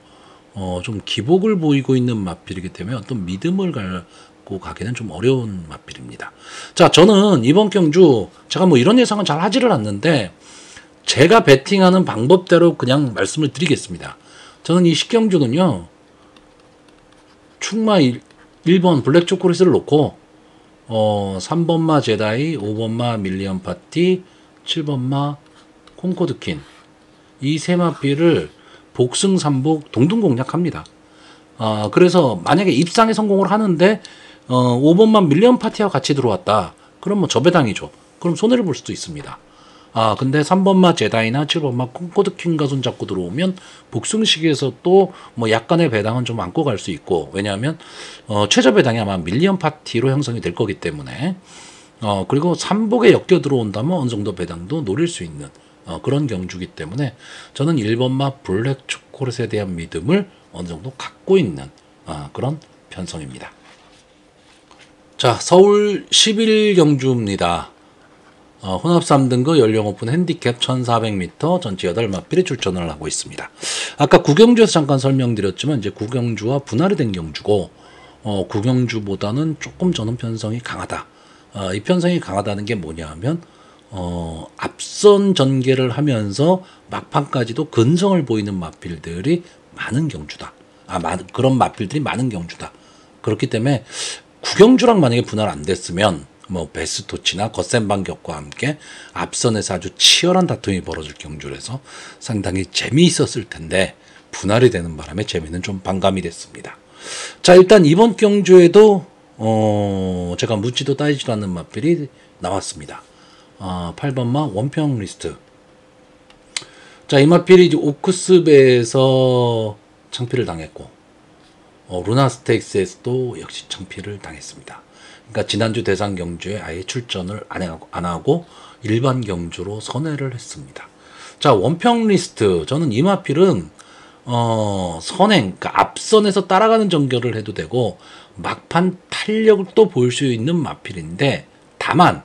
좀 기복을 보이고 있는 마필이기 때문에 어떤 믿음을 갖고 가기는 좀 어려운 마필입니다. 자, 저는 이번 경주 제가 뭐 이런 예상은 잘 하지를 않는데 제가 베팅하는 방법대로 그냥 말씀을 드리겠습니다. 저는 이 식경주는요, 충마 1번 블랙 초콜릿을 놓고 3번마 제다이, 5번마 밀리언 파티, 7번마 콩코드킨, 이 세 마필을 복승 3복 동등 공략합니다. 그래서 만약에 입상에 성공을 하는데 5번만 밀리언 파티와 같이 들어왔다, 그럼 뭐 저배당이죠. 그럼 손해를 볼 수도 있습니다. 근데 3번마 제다이나 7번마 콩코드킹과 손잡고 들어오면 복승식에서 또 뭐 약간의 배당은 좀 안고 갈 수 있고, 왜냐하면 최저 배당이 아마 밀리언 파티로 형성이 될 거기 때문에, 그리고 3복에 엮여 들어온다면 어느 정도 배당도 노릴 수 있는 그런 경주기 때문에 저는 1번마 블랙 초콜릿에 대한 믿음을 어느 정도 갖고 있는 그런 편성입니다. 자, 서울 11경주입니다. 혼합 3등급 연령 오픈 핸디캡 1400m 전체 8마필이 출전을 하고 있습니다. 아까 구경주에서 잠깐 설명드렸지만 이제 구경주와 분할이 된 경주고, 구경주보다는 조금 저는 편성이 강하다. 이 편성이 강하다는 게 뭐냐 하면 앞선 전개를 하면서 막판까지도 근성을 보이는 마필들이 많은 경주다. 그런 마필들이 많은 경주다. 그렇기 때문에 구경주랑 만약에 분할 안 됐으면 뭐 베스토치나 거센반격과 함께 앞선에서 아주 치열한 다툼이 벌어질 경주라서 상당히 재미있었을 텐데 분할이 되는 바람에 재미는 좀 반감이 됐습니다. 자, 일단 이번 경주에도 제가 묻지도 따지지도 않는 마필이 나왔습니다. 8번마 원평 리스트. 자, 이 마필이 이제 오크스배에서 창피를 당했고, 루나 스테이크스에서도 역시 창피를 당했습니다. 그러니까 지난주 대상 경주에 아예 출전을 안 하고 일반 경주로 선회를 했습니다. 자, 원평 리스트. 저는 이 마필은 선행, 그러니까 앞선에서 따라가는 전결을 해도 되고 막판 탄력도 볼 수 있는 마필인데, 다만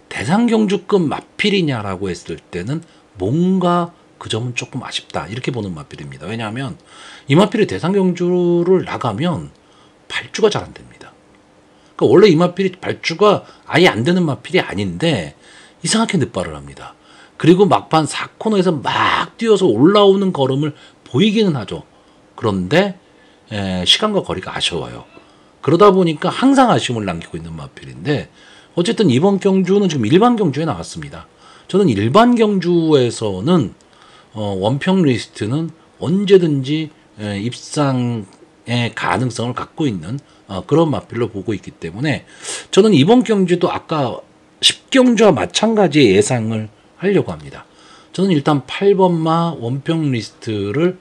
대상 경주급 마필이냐라고 했을 때는 뭔가 그 점은 조금 아쉽다, 이렇게 보는 마필입니다. 왜냐하면 이 마필이 대상 경주를 나가면 발주가 잘 안 됩니다. 그러니까 원래 이 마필이 발주가 아예 안 되는 마필이 아닌데 이상하게 늦발을 합니다. 그리고 막판 4코너에서 막 뛰어서 올라오는 걸음을 보이기는 하죠. 그런데 시간과 거리가 아쉬워요. 그러다 보니까 항상 아쉬움을 남기고 있는 마필인데, 어쨌든 이번 경주는 지금 일반 경주에 나왔습니다. 저는 일반 경주에서는 원평 리스트는 언제든지 입상의 가능성을 갖고 있는 그런 마필로 보고 있기 때문에 저는 이번 경주도 아까 10경주와 마찬가지의 예상을 하려고 합니다. 저는 일단 8번마 원평 리스트를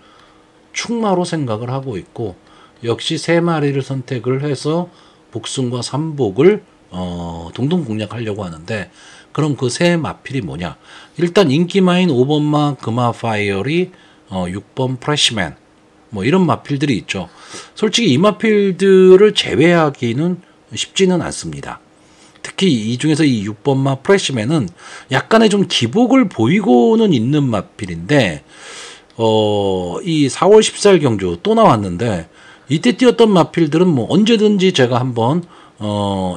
충마로 생각을 하고 있고 역시 3마리를 선택을 해서 복순과 삼복을 동동 공략하려고 하는데 그럼 그 세 마필이 뭐냐? 일단 인기마인 5번마 금화파이어리 6번 프레시맨 뭐 이런 마필들이 있죠. 솔직히 이 마필들을 제외하기는 쉽지는 않습니다. 특히 이 중에서 이 6번마 프레시맨은 약간의 좀 기복을 보이고는 있는 마필인데 이 4월 14일 경주 또 나왔는데 이때 뛰었던 마필들은 뭐 언제든지 제가 한번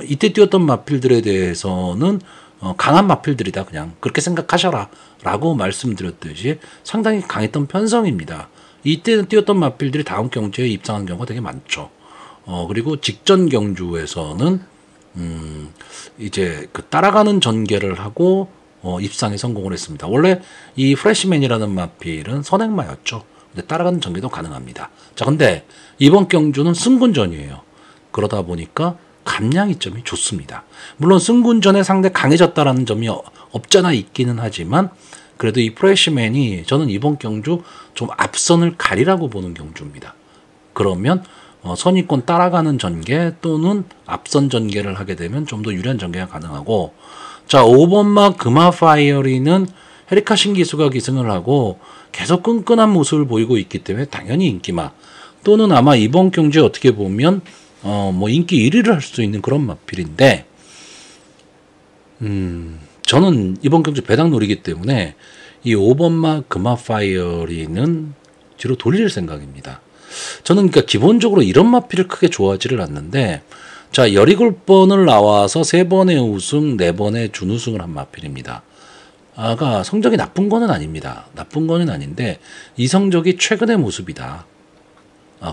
이때 뛰었던 마필들에 대해서는 강한 마필들이다 그냥 그렇게 생각하셔라 라고 말씀드렸듯이 상당히 강했던 편성입니다. 이때 뛰었던 마필들이 다음 경주에 입상한 경우가 되게 많죠. 그리고 직전 경주에서는 이제 그 따라가는 전개를 하고 입상에 성공을 했습니다. 원래 이 프레시맨이라는 마필은 선행마였죠. 근데 따라가는 전개도 가능합니다. 자, 근데 이번 경주는 승군전이에요. 그러다 보니까 감량이점이 좋습니다. 물론 승군전에 상대 강해졌다라는 점이 없잖아 있기는 하지만 그래도 이 프레시맨이 저는 이번 경주 좀 앞선을 가리라고 보는 경주입니다. 그러면 선입권 따라가는 전개 또는 앞선 전개를 하게 되면 좀 더 유리한 전개가 가능하고 자 5번마 금화파이어리는 헤리카 신기수가 기승을 하고 계속 끈끈한 모습을 보이고 있기 때문에 당연히 인기마 또는 아마 이번 경주에 어떻게 보면 뭐 인기 1위를 할 수 있는 그런 마필인데 저는 이번 경주 배당 노리기 때문에 이 5번마 금화파이어리는 뒤로 돌릴 생각입니다. 저는 그러니까 기본적으로 이런 마필을 크게 좋아하지를 않는데 자 17번을 나와서 3번의 우승 4번의 준우승을 한 마필입니다. 아가 성적이 나쁜 거는 아닙니다. 나쁜 거는 아닌데 이 성적이 최근의 모습이다.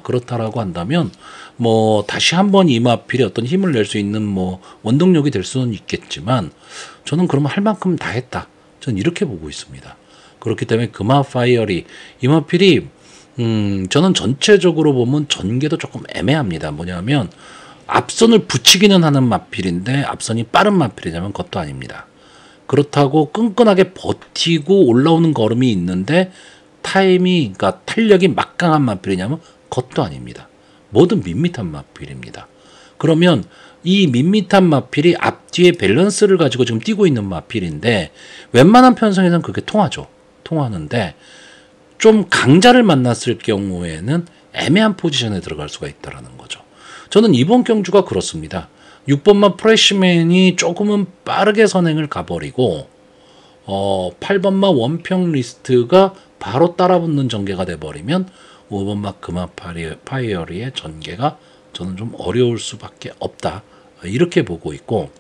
그렇다라고 한다면 뭐 다시 한번 이 마필이 어떤 힘을 낼 수 있는 뭐 원동력이 될 수는 있겠지만 저는 그러면 할 만큼 다 했다. 저는 이렇게 보고 있습니다. 그렇기 때문에 금화파이어리 이 마필이 저는 전체적으로 보면 전개도 조금 애매합니다. 뭐냐면 앞선을 붙이기는 하는 마필인데 앞선이 빠른 마필이냐면 그것도 아닙니다. 그렇다고 끈끈하게 버티고 올라오는 걸음이 있는데 타임이 그러니까 탄력이 막강한 마필이냐면 그것도 아닙니다. 뭐든 밋밋한 마필입니다. 그러면 이 밋밋한 마필이 앞뒤의 밸런스를 가지고 지금 뛰고 있는 마필인데 웬만한 편성에서는 그게 통하죠. 통하는데 좀 강자를 만났을 경우에는 애매한 포지션에 들어갈 수가 있다는 거죠. 저는 이번 경주가 그렇습니다. 6번마 프레시맨이 조금은 빠르게 선행을 가버리고 8번마 원평 리스트가 바로 따라붙는 전개가 돼버리면 5번마 금화파이어리의 전개가 저는 좀 어려울 수밖에 없다. 이렇게 보고 있고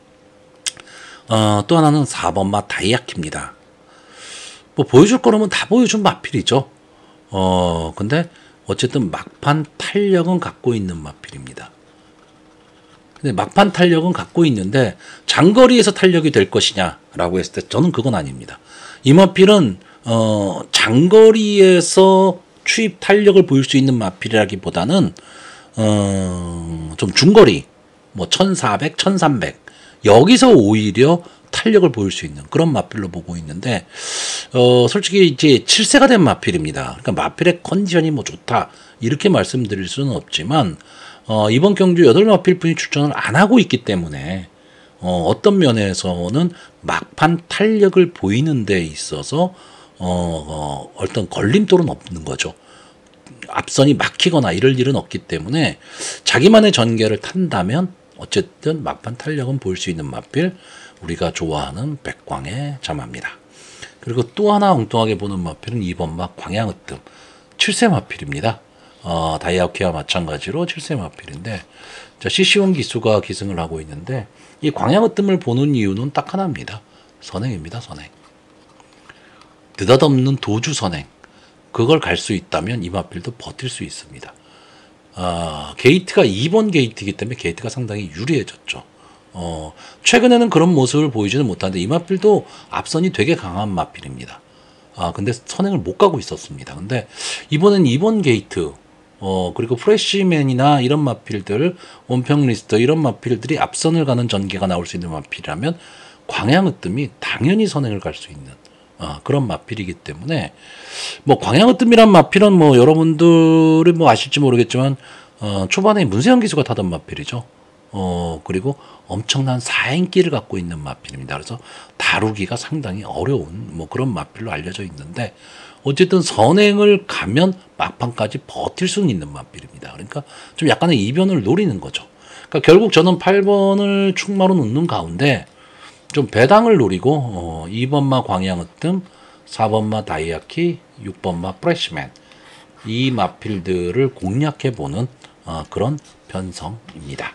또 하나는 4번마 다이아키입니다. 뭐 보여줄 거라면 다 보여준 마필이죠. 근데 어쨌든 막판 탄력은 갖고 있는 마필입니다. 근데 막판 탄력은 갖고 있는데 장거리에서 탄력이 될 것이냐라고 했을 때 저는 그건 아닙니다. 이 마필은 장거리에서 추입 탄력을 보일 수 있는 마필이라기보다는 좀 중거리 뭐 1400, 1300 여기서 오히려 탄력을 보일 수 있는 그런 마필로 보고 있는데 솔직히 이제 7세가 된 마필입니다. 그러니까 마필의 컨디션이 뭐 좋다 이렇게 말씀드릴 수는 없지만 이번 경주 8마필뿐이 출전을 안 하고 있기 때문에 어떤 면에서는 막판 탄력을 보이는 데 있어서 어떤 걸림돌은 없는 거죠. 앞선이 막히거나 이럴 일은 없기 때문에 자기만의 전개를 탄다면 어쨌든 막판 탄력은 보일 수 있는 마필 우리가 좋아하는 백광의 자마입니다. 그리고 또 하나 엉뚱하게 보는 마필은 2번마 광양으뜸 7세 마필입니다. 다이아키와 마찬가지로 7세 마필인데 자, CC1 기수가 기승을 하고 있는데 이 광양으뜸을 보는 이유는 딱 하나입니다. 선행입니다. 선행. 느닷없는 도주 선행 그걸 갈 수 있다면 이 마필도 버틸 수 있습니다. 게이트가 2번 게이트이기 때문에 게이트가 상당히 유리해졌죠. 최근에는 그런 모습을 보이지는 못하는데 이 마필도 앞선이 되게 강한 마필입니다. 근데 선행을 못 가고 있었습니다. 근데 이번엔 2번 게이트 그리고 프레시맨이나 이런 마필들, 원평리스트 이런 마필들이 앞선을 가는 전개가 나올 수 있는 마필이라면 광양으뜸이 당연히 선행을 갈 수 있는 그런 마필이기 때문에 뭐 광양으뜸이란 마필은 뭐 여러분들이 뭐 아실지 모르겠지만 초반에 문세영 기수가 타던 마필이죠. 그리고 엄청난 사행기를 갖고 있는 마필입니다. 그래서 다루기가 상당히 어려운 뭐 그런 마필로 알려져 있는데 어쨌든 선행을 가면 막판까지 버틸 수는 있는 마필입니다. 그러니까 좀 약간의 이변을 노리는 거죠. 그러니까 결국 저는 8번을 충마로 놓는 가운데 좀 배당을 노리고 2번마 광양으뜸, 4번마 다이아키, 6번마 프레시맨 이 마필들을 공략해보는 그런 편성입니다.